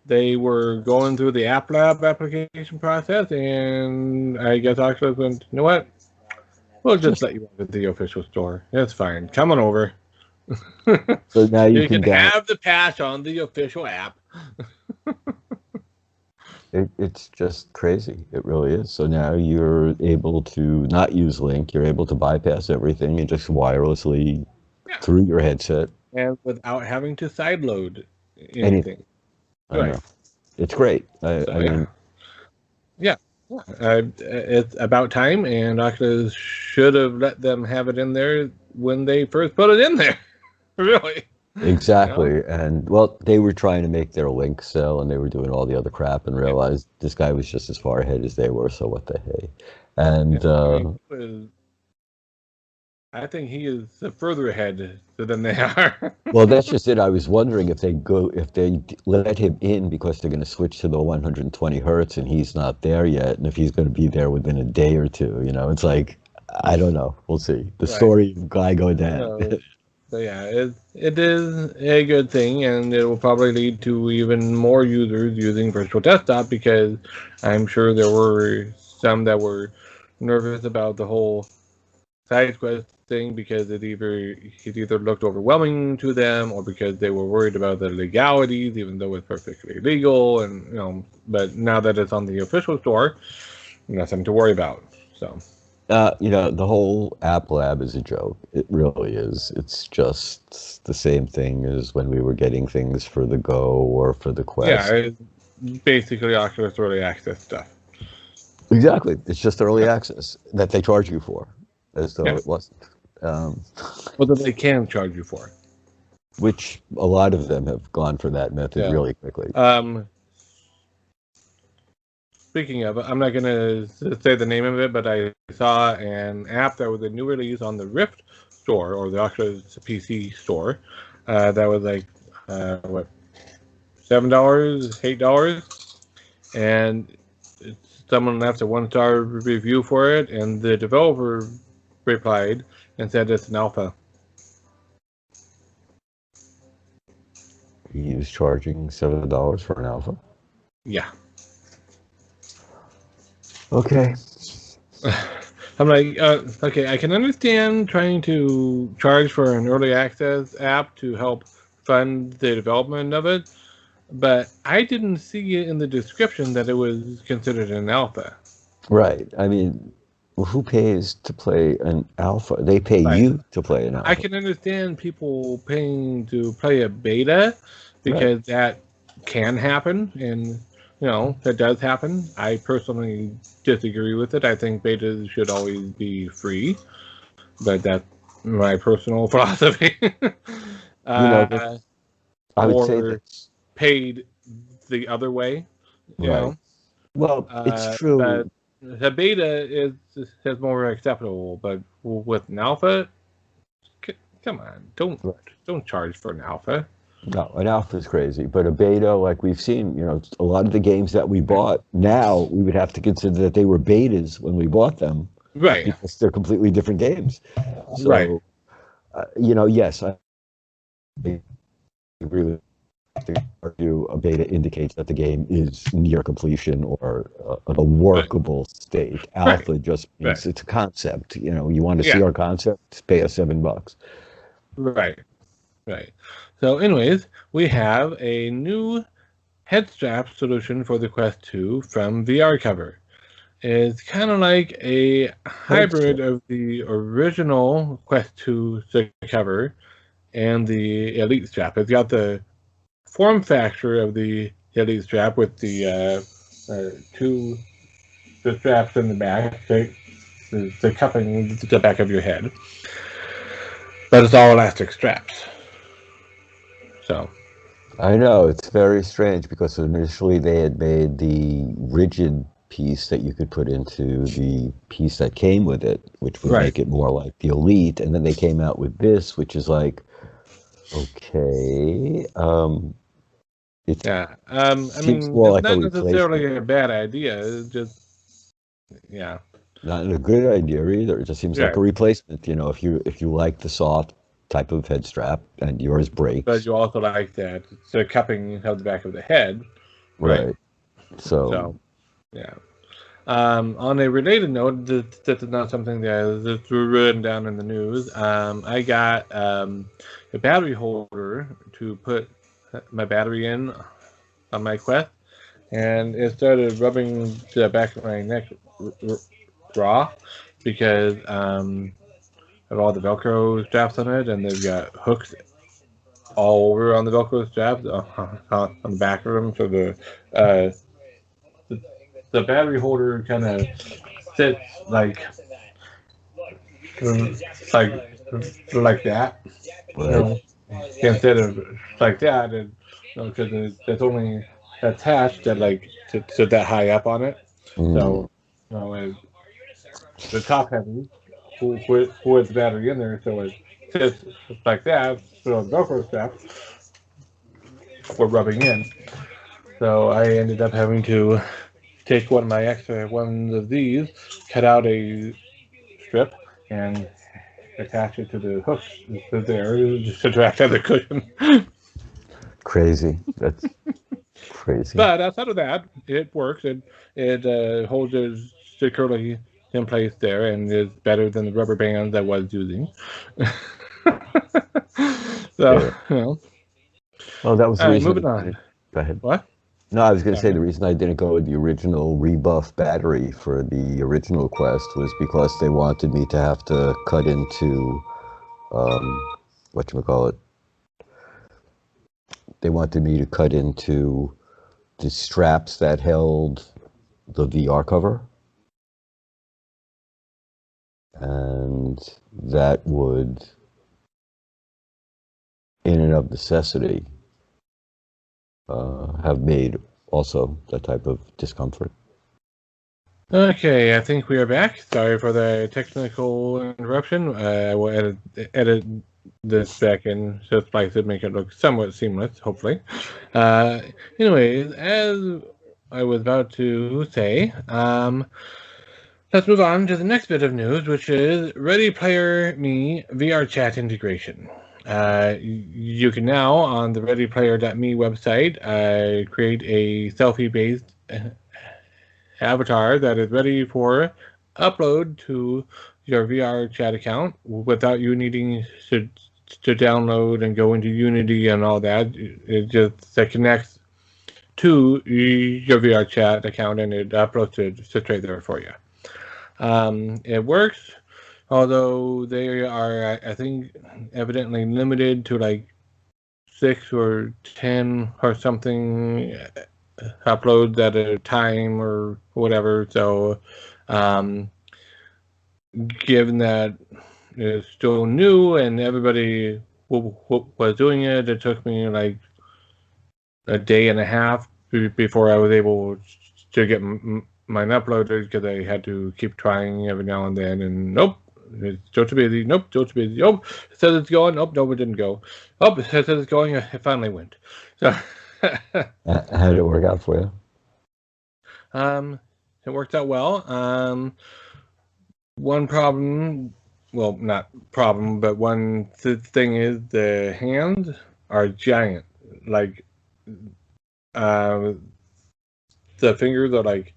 They were going through the App Lab application process, and I guess Oculus went, you know what? We'll just let you into the official store. That's fine. Come on over. So now you can have the patch on the official app. It's just crazy. It really is. So now you're able to not use Link. You're able to bypass everything and just wirelessly through your headset and without having to sideload Anything. anything. I Right. know. It's great. I So mean, yeah. It's about time, and Oculus should have let them have it in there when they first put it in there. Really. You know? exactly. And well, they were trying to make their link sell, and they were doing all the other crap, and Yeah. realized this guy was just as far ahead as they were. So what the hey? Yeah. And I mean, I think he is further ahead than they are. well, that's just it. I was wondering if they let him in because they're going to switch to the 120 hertz, and he's not there yet, and if he's going to be there within a day or two. It's like I don't know. We'll see. The Right. story of guy go dead. So yeah, it is a good thing, and it will probably lead to even more users using Virtual Desktop, because I'm sure there were some that were nervous about the whole side quest thing, because it either looked overwhelming to them, or because they were worried about the legalities, even though it's perfectly legal. And but now that it's on the official store, nothing to worry about. So The whole App Lab is a joke. It really is. It's just the same thing as when we were getting things for the Go or for the yeah, Quest. it's basically Oculus Early Access stuff. Exactly. It's just early access that they charge you for, as though Yeah, it wasn't. Um, well, that they can charge you for. which a lot of them have gone for that method Yeah. really quickly. Speaking of, I'm not gonna say the name of it, but I saw an app that was a new release on the Rift store, or the Oculus PC store. That was like what, $7, $8, and someone left a 1-star review for it, and the developer replied and said it's an alpha. He was charging $7 for an alpha. Yeah. Okay. I'm like, okay, I can understand trying to charge for an early access app to help fund the development of it, but I didn't see it in the description that it was considered an alpha. Right. I mean, who pays to play an alpha? They pay Right. you to play an I alpha. can understand people paying to play a beta, Right. because that can happen, and that does happen. I personally disagree with it. I think betas should always be free, but that's my personal philosophy. You know, uh, I would say or that's paid the other way, you right. know. Well, it's But true. the beta is more acceptable, but with an alpha, come on, don't charge for an alpha. No, an alpha is crazy, but a beta, like we've seen, a lot of the games that we bought now, we would have to consider that they were betas when we bought them Right, because they're completely different games. right, So, yes, I agree with you. A beta indicates that the game is near completion or a right, workable state. right, Alpha just right. means it's a concept. You want to see Yeah, our concept, pay us $7. right, right. So, anyways, we have a new head strap solution for the Quest 2 from VR Cover. It's kind of like a hybrid Headstrap. of the original Quest 2 cover and the Elite strap. It's got the form factor of the Elite strap with two the straps in the back, the cupping the back of your head, but it's all elastic straps. So I know, it's very strange because initially they had made the rigid piece that you could put into the piece that came with it, which would right, make it more like the Elite, and then they came out with this, which is like, okay, it yeah. I seems mean, more it's like a not replacement. necessarily a bad idea. It's just, yeah, Not a good idea either. It just seems like right. a replacement. If you like the soft type of head strap and yours But breaks, you also like that the cupping of the back of the head, right? right? So So yeah. On a related note, this is not something that's written down in the news. I got a battery holder to put my battery in on my Quest, and it started rubbing the back of my neck raw, because of all the Velcro straps on it, and they've got hooks all over on the Velcro straps on the back of them. So uh, the battery holder kind of sits like like that, you Right. know, instead of like that, and because it's only attached at to that high up on it. Mm. So the top heavy with the battery in there, so it sits like that. So the Velcro strap for rubbing in. So I ended up having to take one of my extra ones of these, cut out a strip, and attach it to the hooks there just to act as a cushion. Crazy. That's crazy. But outside of that, it works. It holds it securely in place there, and is better than the rubber bands I was using. So, Yeah. you know. Well, that was the All right, reason moving I on. didn't. Go ahead. What? No, I was going to say Sorry. the reason I didn't go with the original rebuff battery for the original Quest was because they wanted me to have to cut into whatchamacallit. They wanted me to cut into the straps that held the VR cover, and that would, in and of necessity, have made also that type of discomfort. Okay, I think we are back. Sorry for the technical interruption. I will edit this back in, so splice it, make it look somewhat seamless, hopefully. Uh, Anyways, as I was about to say, let's move on to the next bit of news, which is Ready Player Me VR chat integration. You can now, on the ReadyPlayer.me website, create a selfie-based avatar that is ready for upload to your VR chat account without you needing to download and go into Unity and all that. It just connects to your VR chat account and it uploads it straight there for you. It works, although they are, I think, evidently limited to like 6 or 10 or something uploads at a time or whatever. So, um, given that it's still new and everybody was doing it, it took me like a day and a half before I was able to get mine uploaded because I had to keep trying every now and then. And nope, it's still too busy. Nope, still too busy. Oh, it says it's going. Nope, no, it didn't go. Oh, it says it's going. It finally went. So, How did it work out for you? it worked out well. One problem, well, not problem, but one thing is the hands are giant. Like, uh, the fingers are like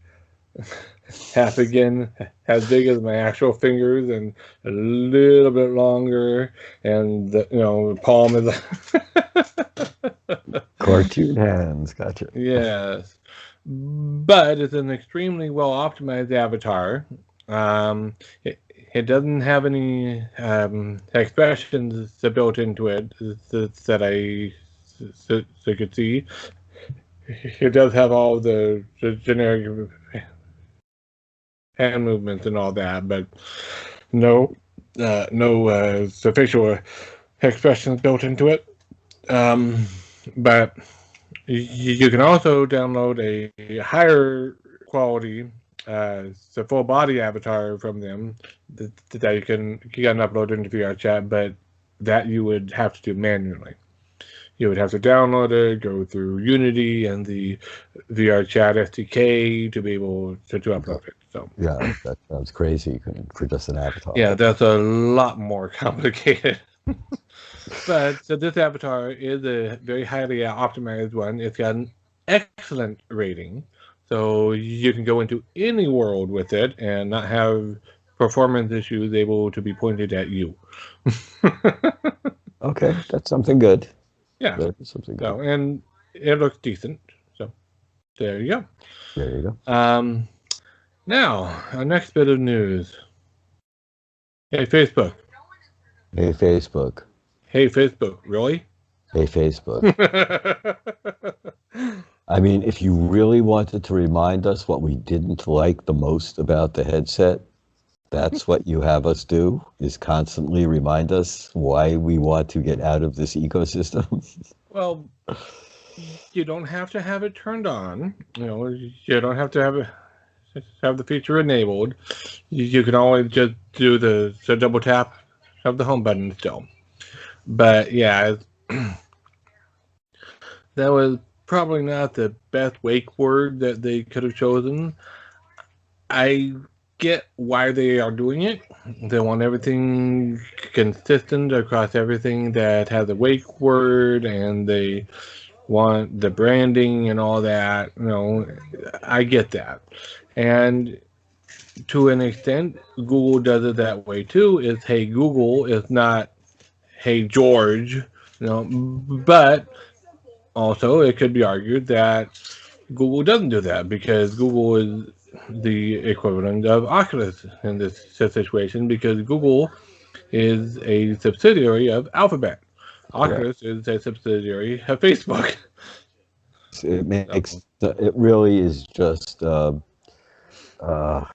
half again as big as my actual fingers and a little bit longer, and the palm is. Cartoon hands, gotcha. Yes, but it's an extremely well optimized avatar. It doesn't have any expressions built into it that I could see. It does have all the generic hand movements and all that, but no facial expressions built into it. But you can also download a higher quality, the full body avatar from them that you can upload into VR chat, but that you would have to do manually. You would have to download it, go through Unity and the VR chat SDK to be able to upload it. So Yeah, that sounds crazy for just an avatar. yeah, that's a lot more complicated. But so this avatar is a very highly optimized one. It's got an excellent rating, so you can go into any world with it and not have performance issues able to be pointed at you. Okay, that's something good. Yeah. That is something good. So and it looks decent. So there you go. There you go. Now our next bit of news. Hey Facebook. Hey, Facebook. Hey Facebook. Really? Hey, Facebook. I mean, if you really wanted to remind us what we didn't like the most about the headset, that's what you have us do, is constantly remind us why we want to get out of this ecosystem. Well, you don't have to have it turned on. You don't have to have the feature enabled. You can always just do the double tap of the home button still. But yeah, that was probably not the best wake word that they could have chosen. I get why they are doing it. They want everything consistent across everything that has a wake word, and they want the branding and all that. I get that. And to an extent, Google does it that way too. It's Hey Google, it's not Hey George. But also it could be argued that Google doesn't do that because Google is the equivalent of Oculus in this situation, because Google is a subsidiary of Alphabet. Correct. Oculus is a subsidiary of Facebook. It really is just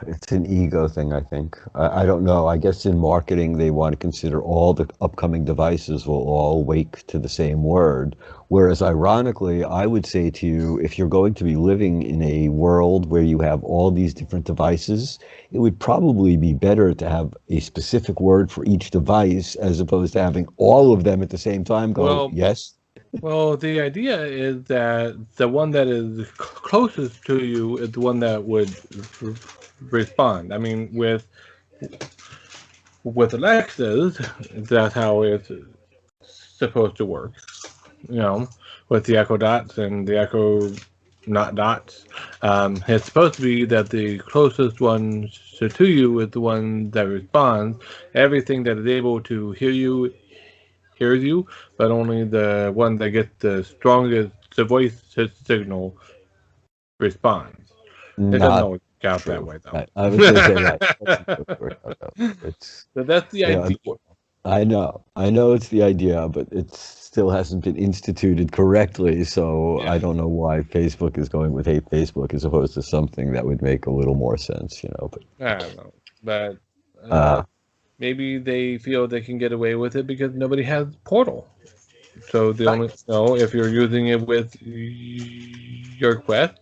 it's an ego thing, I think. I don't know. I guess in marketing, they want to consider all the upcoming devices will all wake to the same word. Whereas, ironically, I would say to you, if you're going to be living in a world where you have all these different devices, it would probably be better to have a specific word for each device as opposed to having all of them at the same time go, yes. Well, the idea is that the one that is closest to you is the one that would respond. I mean, with Alexa's, that's how it's supposed to work. With the Echo Dots and the Echo not dots. It's supposed to be that the closest one to you is the one that responds. Everything that is able to hear you hears you, but only the one that gets the strongest voice signal responds. It doesn't always work out that way, though. I was going to say that. So that's the idea. I know it's the idea, but it still hasn't been instituted correctly. So I don't know why Facebook is going with Hey Facebook as opposed to something that would make a little more sense, But I don't know, but maybe they feel they can get away with it because nobody has Portal. So the only if you're using it with your Quest,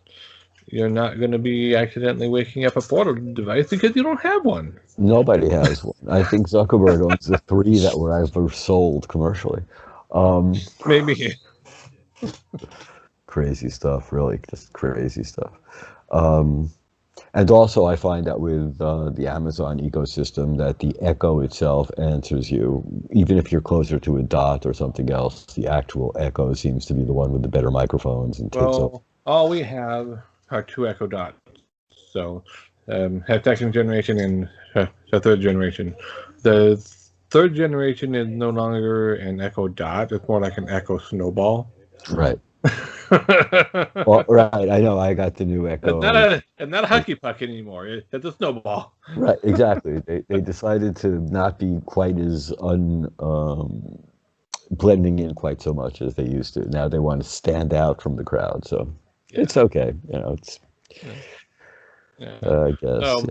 you're not going to be accidentally waking up a Portal device because you don't have one. Nobody has one. I think Zuckerberg owns the 3 that were ever sold commercially. Maybe. Crazy stuff, really, just crazy stuff. And also, I find that with the Amazon ecosystem, that the Echo itself answers you, even if you're closer to a Dot or something else. The actual Echo seems to be the one with the better microphones and takes up. All we have are 2 Echo Dots. So, second generation and the third generation. The third generation is no longer an Echo Dot; it's more like an Echo Snowball. Right. Well, right, I know. I got the new Echo. It's not a hockey puck anymore. It's a snowball. Right, exactly. They decided to not be quite as blending in quite so much as they used to. Now they want to stand out from the crowd, so it's okay. It's. I guess.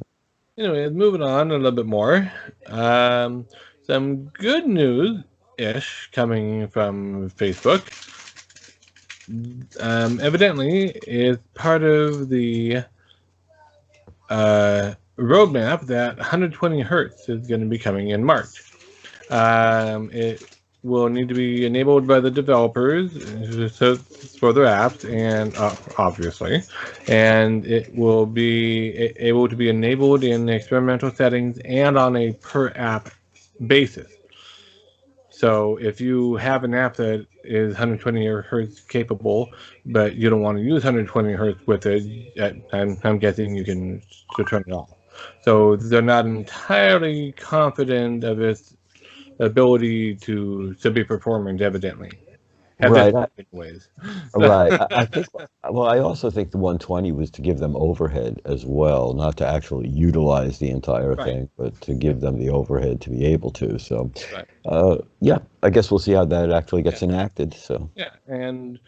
Anyway, moving on a little bit more. Some good news-ish coming from Facebook. Evidently, is part of the roadmap that 120 hertz is going to be coming in March. It will need to be enabled by the developers for their apps, and obviously, and it will be able to be enabled in experimental settings and on a per app basis. So if you have an app that is 120 hertz capable, but you don't want to use 120 hertz with it, I'm guessing you can turn it off. So they're not entirely confident of its ability to be performant, evidently. At this Right. point, anyways. Right. I think, well, I also think the 120 was to give them overhead as well, not to actually utilize the entire Right. thing, but to give them the overhead to be able to. So, Right. yeah, I guess we'll see how that actually Yeah. gets enacted. So, Yeah. And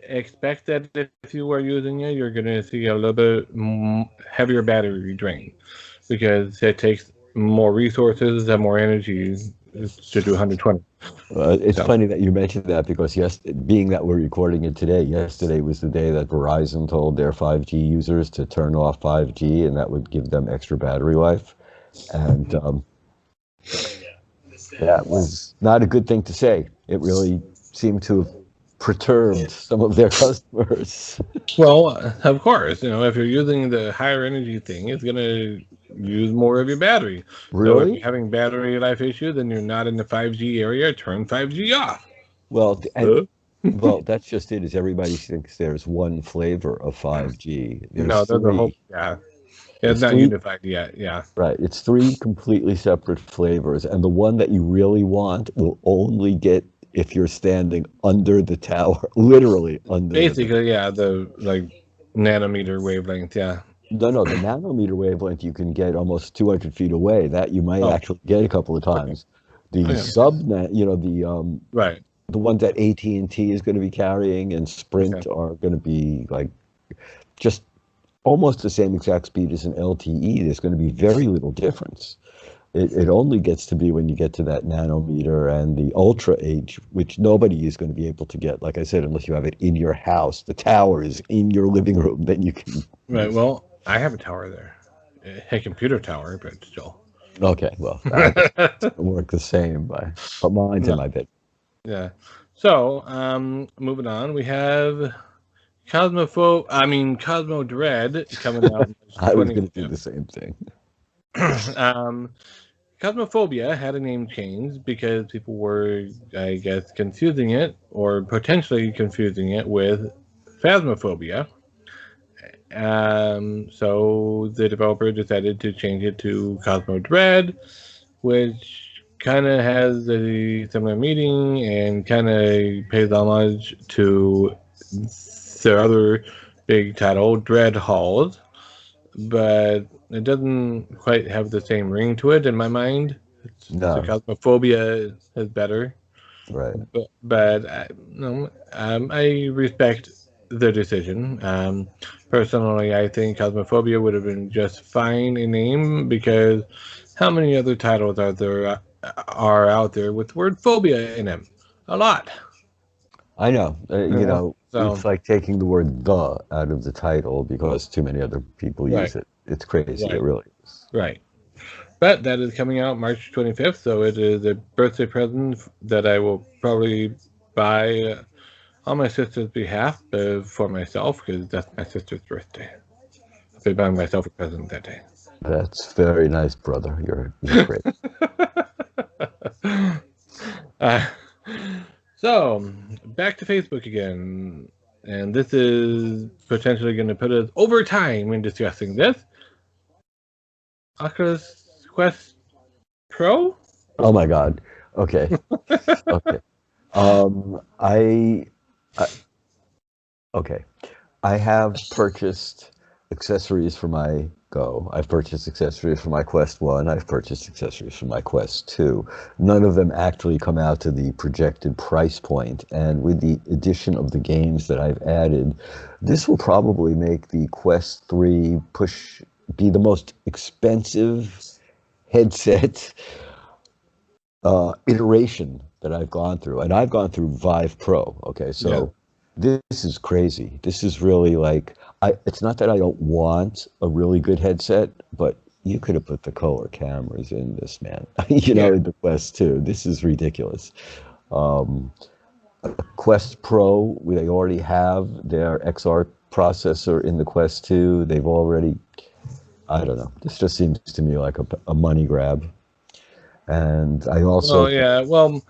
expect that if you are using it, you're going to see a little bit heavier battery drain because it takes more resources and more energy to do 120. it's So, funny that you mentioned that because yes, being that we're recording it today, yesterday was the day that Verizon told their 5G users to turn off 5G, and that would give them extra battery life. And that was not a good thing to say. It really seemed to have perturbed some of their customers. well, of course, if you're using the higher energy thing, it's going to use more of your battery. So if you're Really? having battery life issues and you're not in the 5G area, turn 5G off. Well, and Huh? well, that's just it. Is everybody thinks there's one flavor of 5G? There's No, there's a whole, three. yeah. It's It's not three. unified yet. Yeah. Right. It's three completely separate flavors, and the one that you really want will only get if you're standing under the tower, literally under the. Basically, yeah, the like nanometer wavelength. Yeah. No, no, the nanometer wavelength you can get almost 200 feet away. That you might Oh, actually get a couple of okay. times. The Okay. subnet, Right. the ones that AT&T is going to be carrying and Okay. Sprint are going to be like just almost the same exact speed as an LTE. There's going to be very little difference. It only gets to be when you get to that nanometer and the ultra age, which nobody is going to be able to get. Like I said, unless you have it in your house, the tower is in your living room, then you can. Right. Well, I have a tower there, a computer tower, but still. Okay, well, that doesn't work the same, but mine's in No. my bed. Yeah. So, moving on, we have Cosmo Dread coming out March I was going to do 25th. the same thing. um, Cosmophobia had a name change because people were, I guess, confusing it or potentially confusing it with Phasmophobia. So the developer decided to change it to Cosmo Dread, which kind of has a similar meaning and kind of pays homage to their other big title, Dread Halls, but it doesn't quite have the same ring to it in my mind. So No, Cosmophobia is better, right. but no, I respect the decision. Personally, I think Cosmophobia would have been just fine a name because how many other titles are out there with the word phobia in them? A lot. I know. Yeah. It's So like taking the word "the" out of the title because too many other people right, use it. It's crazy. It right, really is. right. But that is coming out March 25th, so it is a birthday present that I will probably buy on my sister's behalf for myself because that's my sister's birthday. I'll be buying myself a present that day. That's very nice, brother. You're great. uh, so, back to Facebook again. And this is potentially going to put us over time in discussing this. Oculus Quest Pro? Oh my God. Okay. Okay. Um, I, I okay. I have purchased accessories for my Go. I've purchased accessories for my Quest 1. I've purchased accessories for my Quest 2. None of them actually come out to the projected price point. And with the addition of the games that I've added, this will probably make the Quest 3 be the most expensive headset iteration that I've gone through, and I've gone through Vive Pro. Okay, Yeah. so this is crazy. This is really like it's not that I don't want a really good headset, but you could have put the color cameras in this, man. Yeah. In the Quest 2. This is ridiculous. Um, Quest Pro, they already have their XR processor in the Quest 2. They've already, I don't know. This just seems to me like a money grab. And I also Well, yeah. Well,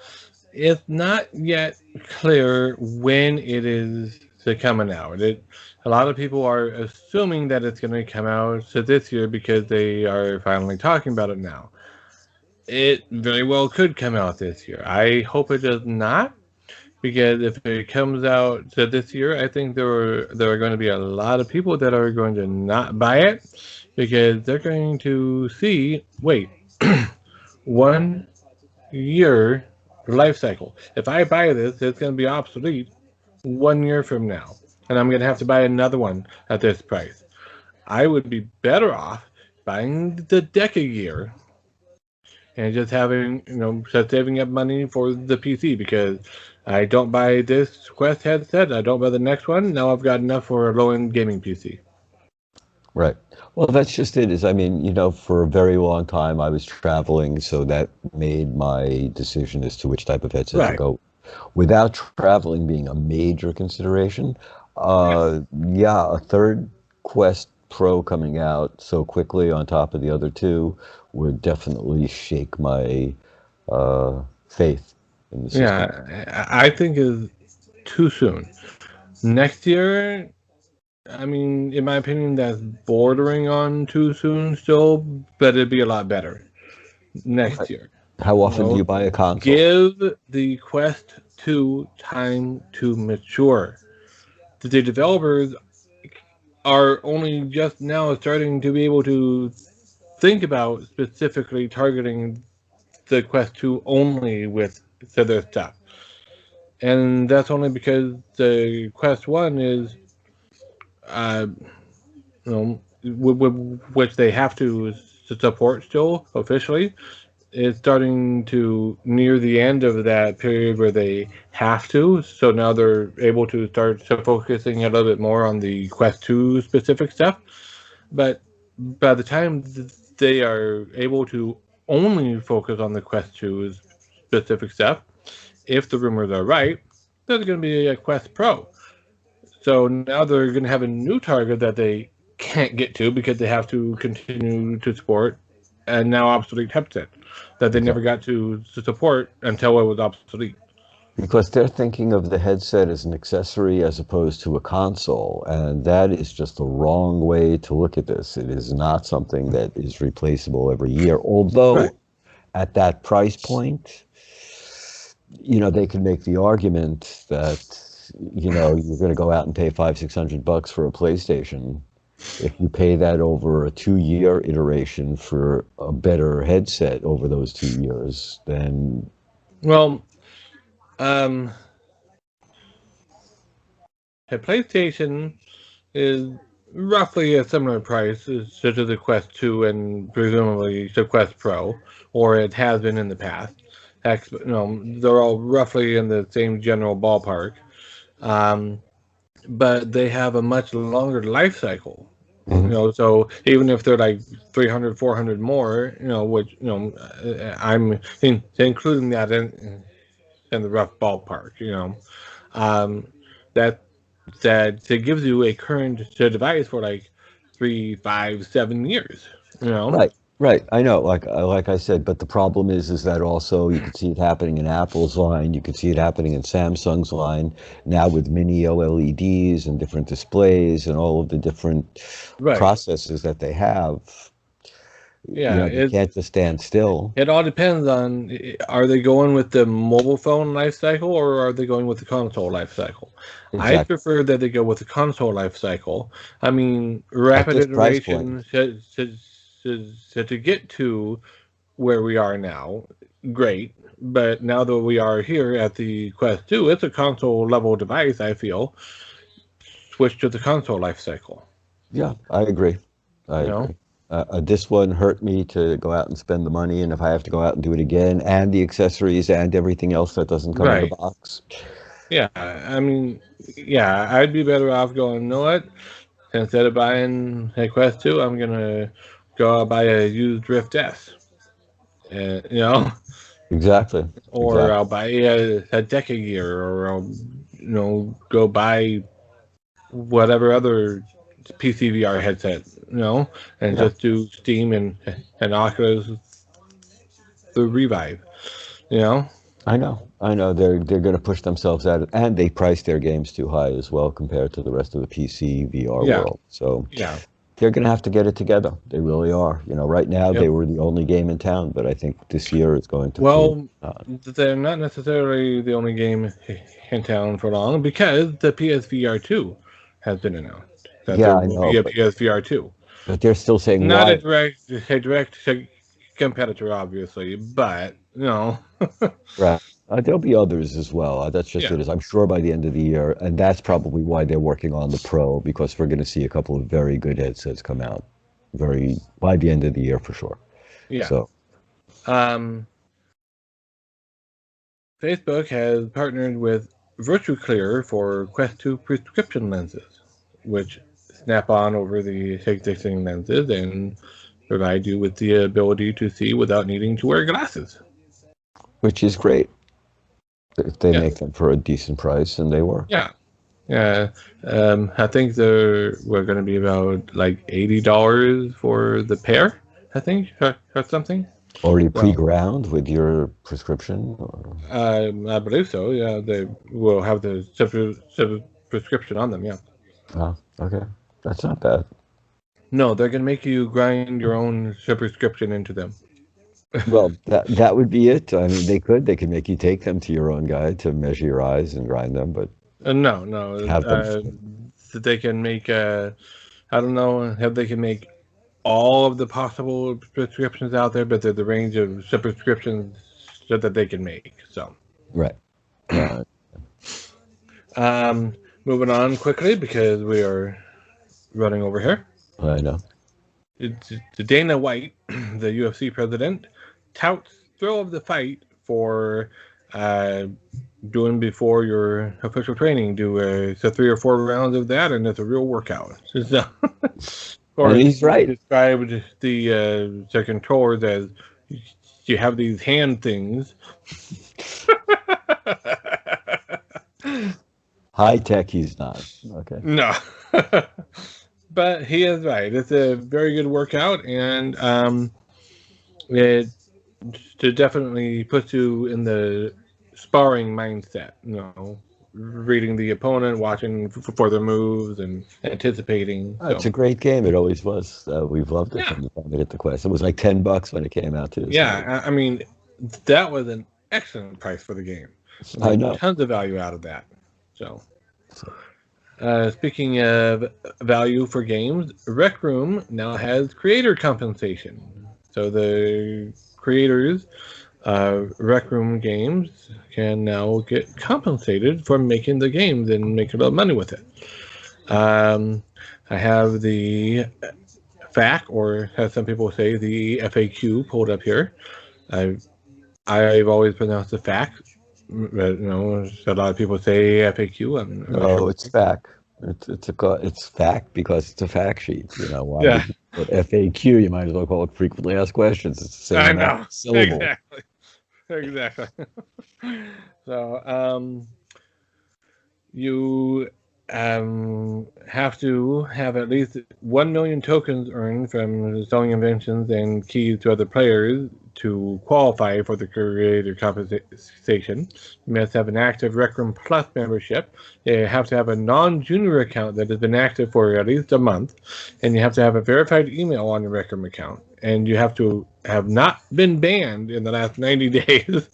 it's not yet clear when it is coming out. A lot of people are assuming that it's going to come out this year because they are finally talking about it now. It very well could come out this year. I hope it does not Because if it comes out to this year, I think there are going to be a lot of people that are going to not buy it because they're going to see, wait, 1 year life cycle. If I buy this, it's going to be obsolete 1 year from now, and I'm going to have to buy another one at this price. I would be better off buying the deck a year and just having, just saving up money for the PC because I don't buy this Quest headset, I don't buy the next one. Now I've got enough for a low-end gaming PC. Right. Well, that's just it. I mean, for a very long time I was traveling, so that made my decision as to which type of headset to go. Without traveling being a major consideration, yeah, a third Quest Pro coming out so quickly on top of the other two would definitely shake my faith in the system. Yeah, I think is too soon. Next year, I mean, in my opinion, that's bordering on too soon still, but it'd be a lot better next year. How often do you buy a console? Give the Quest 2 time to mature. The developers are only just now starting to be able to think about specifically targeting the Quest 2 only with their stuff. And that's only because the Quest 1 is, which they have to support still officially, is starting to near the end of that period where they have to. So now they're able to start focusing a little bit more on the Quest 2 specific stuff. But by the time they are able to only focus on the Quest 2 specific stuff, if the rumors are right, there's going to be a Quest Pro. So now they're going to have a new target that they can't get to because they have to continue to support a now obsolete headset that they never got to support until it was obsolete. Because they're thinking of the headset as an accessory as opposed to a console, and that is just the wrong way to look at this. It is not something that is replaceable every year, although at that price point, they can make the argument that, you're going to go out and pay $500-600 for a PlayStation. If you pay that over a 2-year iteration for a better headset over those 2 years, then... Well, a PlayStation is roughly a similar price to the Quest 2 and presumably the Quest Pro, or it has been in the past. They're all roughly in the same general ballpark. But they have a much longer life cycle. So even if they're like 300, 400 more, which, I'm including that in the rough ballpark, that it gives you a current device for like 3, 5, 7 years, Right. I know, like I said, but the problem is that also you can see it happening in Apple's line, you can see it happening in Samsung's line now with mini OLEDs and different displays and all of the different processes that they have. Yeah, you can't just stand still. It all depends on, are they going with the mobile phone life cycle or are they going with the console life cycle? Exactly. I prefer that they go with the console life cycle. I mean, rapid iteration to get to where we are now, great. But now that we are here at the Quest 2, it's a console level device, I feel. Switch to the console life cycle. Yeah, I agree. I agree. This one hurt me to go out and spend the money, and if I have to go out and do it again, and the accessories and everything else that doesn't come in the box. Yeah, I mean, I'd be better off going, you know what? Instead of buying a Quest 2, I'm going to go out buy a used Rift S. Exactly. Or I'll buy a deck a year, or I'll, go buy whatever other PC VR headset, and just do Steam and Oculus, the Revive, I know they're going to push themselves at it, and they price their games too high as well compared to the rest of the PC VR world. So they're going to have to get it together. They really are. You know, right now Yep. they were the only game in town, but I think this year is going to prove. Well, they're not necessarily the only game in town for long because the PSVR 2 has been announced. That Yeah, there I will know, be a PSVR 2. but they're still saying Not why. a direct competitor, obviously, but, you know. Right. There'll be others as well. That's just Yeah. it. I'm sure by the end of the year, and that's probably why they're working on the Pro, because we're going to see a couple of very good headsets come out very by the end of the year for sure. Yeah. So, Um, Facebook has partnered with Virtue Clear for Quest 2 prescription lenses, which snap on over the existing lenses and provide you with the ability to see without needing to wear glasses. which is great if they Yeah. make them for a decent price, and they were Yeah. Yeah. I think we're going to be about like $80 for the pair, I think, or something. already So, pre-ground with your prescription. Or... I believe so. Yeah, they will have the separate prescription on them. Yeah. Oh, okay, that's not bad. No, they're going to make you grind your own prescription into them. Well, that would be it. I mean, they could make you take them to your own guy to measure your eyes and grind them, but No. have them. So they can make. I don't know how they can make all of the possible prescriptions out there, but there's a range of prescriptions that they can make. So, Right. Yeah, moving on quickly because we are running over here. I know. It's Dana White, the UFC president, touts thrill of the fight for doing before your official training. Do 3 or 4 rounds of that, and it's a real workout. So, or And he's right. Described the controllers as you have these hand things. High tech, he's not. Okay. No. But he is right. It's a very good workout, and it definitely puts you in the sparring mindset. You know, reading the opponent, watching for their moves, and anticipating. It's a great game. It always was. We've loved it from the time we hit the Quest. It was like $10 when it came out too. Yeah, I mean, that was an excellent price for the game. I know. Tons of value out of that. So. Speaking of value for games, Rec Room now has creator compensation. So the creators of Rec Room games can now get compensated for making the games and make a lot of money with it. I have the FAQ, or as some people say, the FAQ pulled up here. I've always pronounced the FAQ. But, you know, a lot of people say FAQ. No, it's fact. It's fact because it's a fact sheet. You know, why Yeah. would you put FAQ? You might as well call it frequently asked questions. It's the same I know. syllable. Exactly. So, you have to have at least 1 million tokens earned from selling inventions and keys to other players to qualify for the creator compensation. You must have an active Rec Room Plus membership. You have to have a non-junior account that has been active for at least a month, and you have to have a verified email on your Rec Room account, and you have to have not been banned in the last 90 days.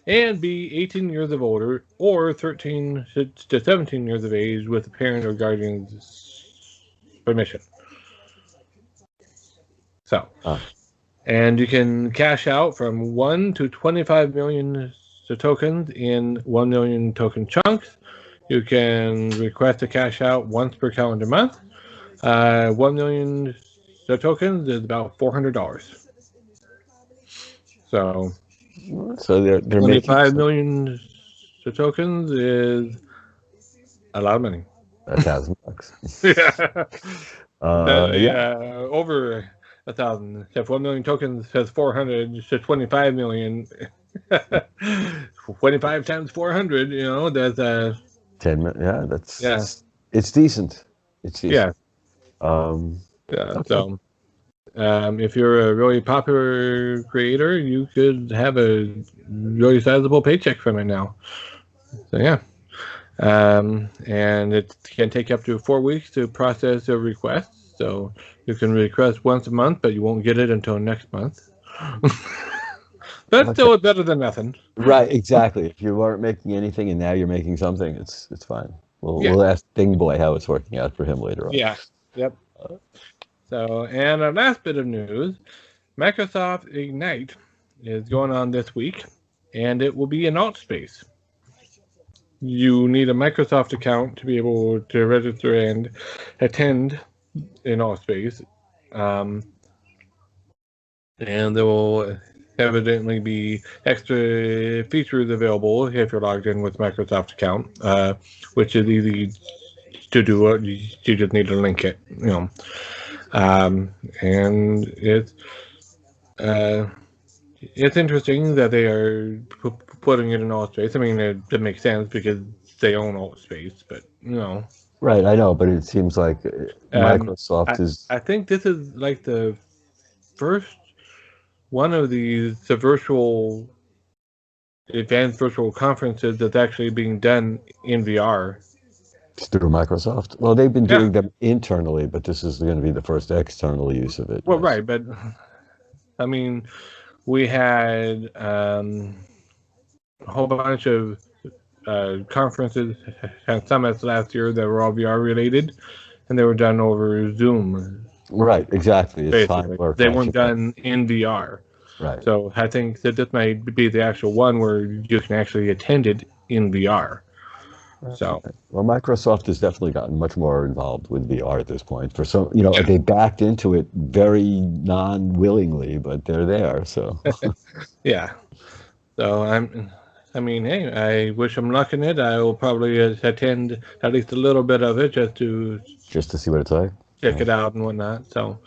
And be 18 years of older or 13 to 17 years of age with a parent or guardian's permission. So, and you can cash out from 1 to 25 million tokens in 1 million token chunks. You can request to cash out once per calendar month. 1 million tokens is about $400. So they're 25 million tokens is a lot of money. $1,000. Yeah. Over 1,000. If 1 million tokens says 400 to 25 million, 25 times 400. You know, that's 10 million. Yeah, it's decent. It's decent. Okay. So. If you're a really popular creator, you could have a really sizable paycheck from it now. So yeah, and it can take up to 4 weeks to process a request. So you can request once a month, but you won't get it until next month. But still, it's better than nothing. Right, exactly. If you weren't making anything and now you're making something, it's fine. We'll ask Ding Boy how it's working out for him later on. Yeah. Yep. So, and our last bit of news, Microsoft Ignite is going on this week, and it will be in Altspace. You need a Microsoft account to be able to register and attend in Altspace. And there will evidently be extra features available if you're logged in with Microsoft account, which is easy to do. You just need to link it, and it's interesting that they are putting it in Altspace. I mean, it makes sense because they own Altspace, but Right, I know, but it seems like Microsoft is. I think this is like the first one of the virtual advanced virtual conferences that's actually being done in VR. Through Microsoft? Well, they've been doing them internally, but this is going to be the first external use of it. Well, yes. Right, but I mean, we had a whole bunch of conferences and summits last year that were all VR related, and they were done over Zoom. Right, exactly. It's they weren't done in VR. Right. So I think that this might be the actual one where you can actually attend it in VR. So, well, Microsoft has definitely gotten much more involved with VR at this point. For some, they backed into it very non-willingly, but they're there. So, yeah. So I mean, hey, I wish them luck in it. I will probably attend at least a little bit of it just to see what it's like, check it out and whatnot. So,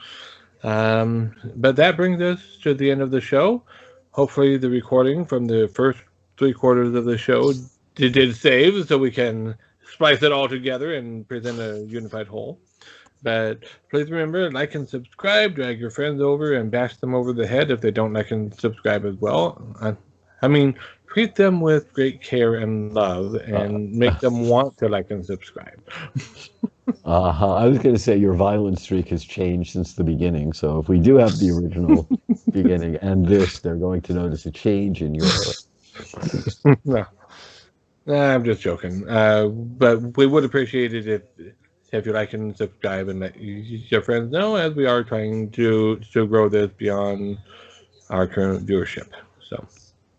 but that brings us to the end of the show. Hopefully, the recording from the first 3/4 of the show did save, so we can splice it all together and present a unified whole. But please remember, like and subscribe. Drag your friends over and bash them over the head if they don't like and subscribe as well. I mean, treat them with great care and love, and make them want to like and subscribe. I was going to say your violent streak has changed since the beginning. So if we do have the original beginning and this, they're going to notice a change in your. No, I'm just joking. But we would appreciate it if you like and subscribe and let your friends know, as we are trying to grow this beyond our current viewership. So.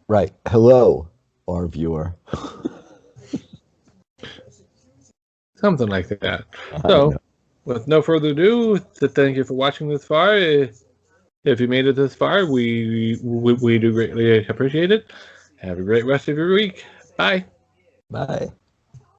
Right. Hello, our viewer. Something like that. So, with no further ado, thank you for watching this far. If you made it this far, we do greatly appreciate it. Have a great rest of your week. Bye. Bye.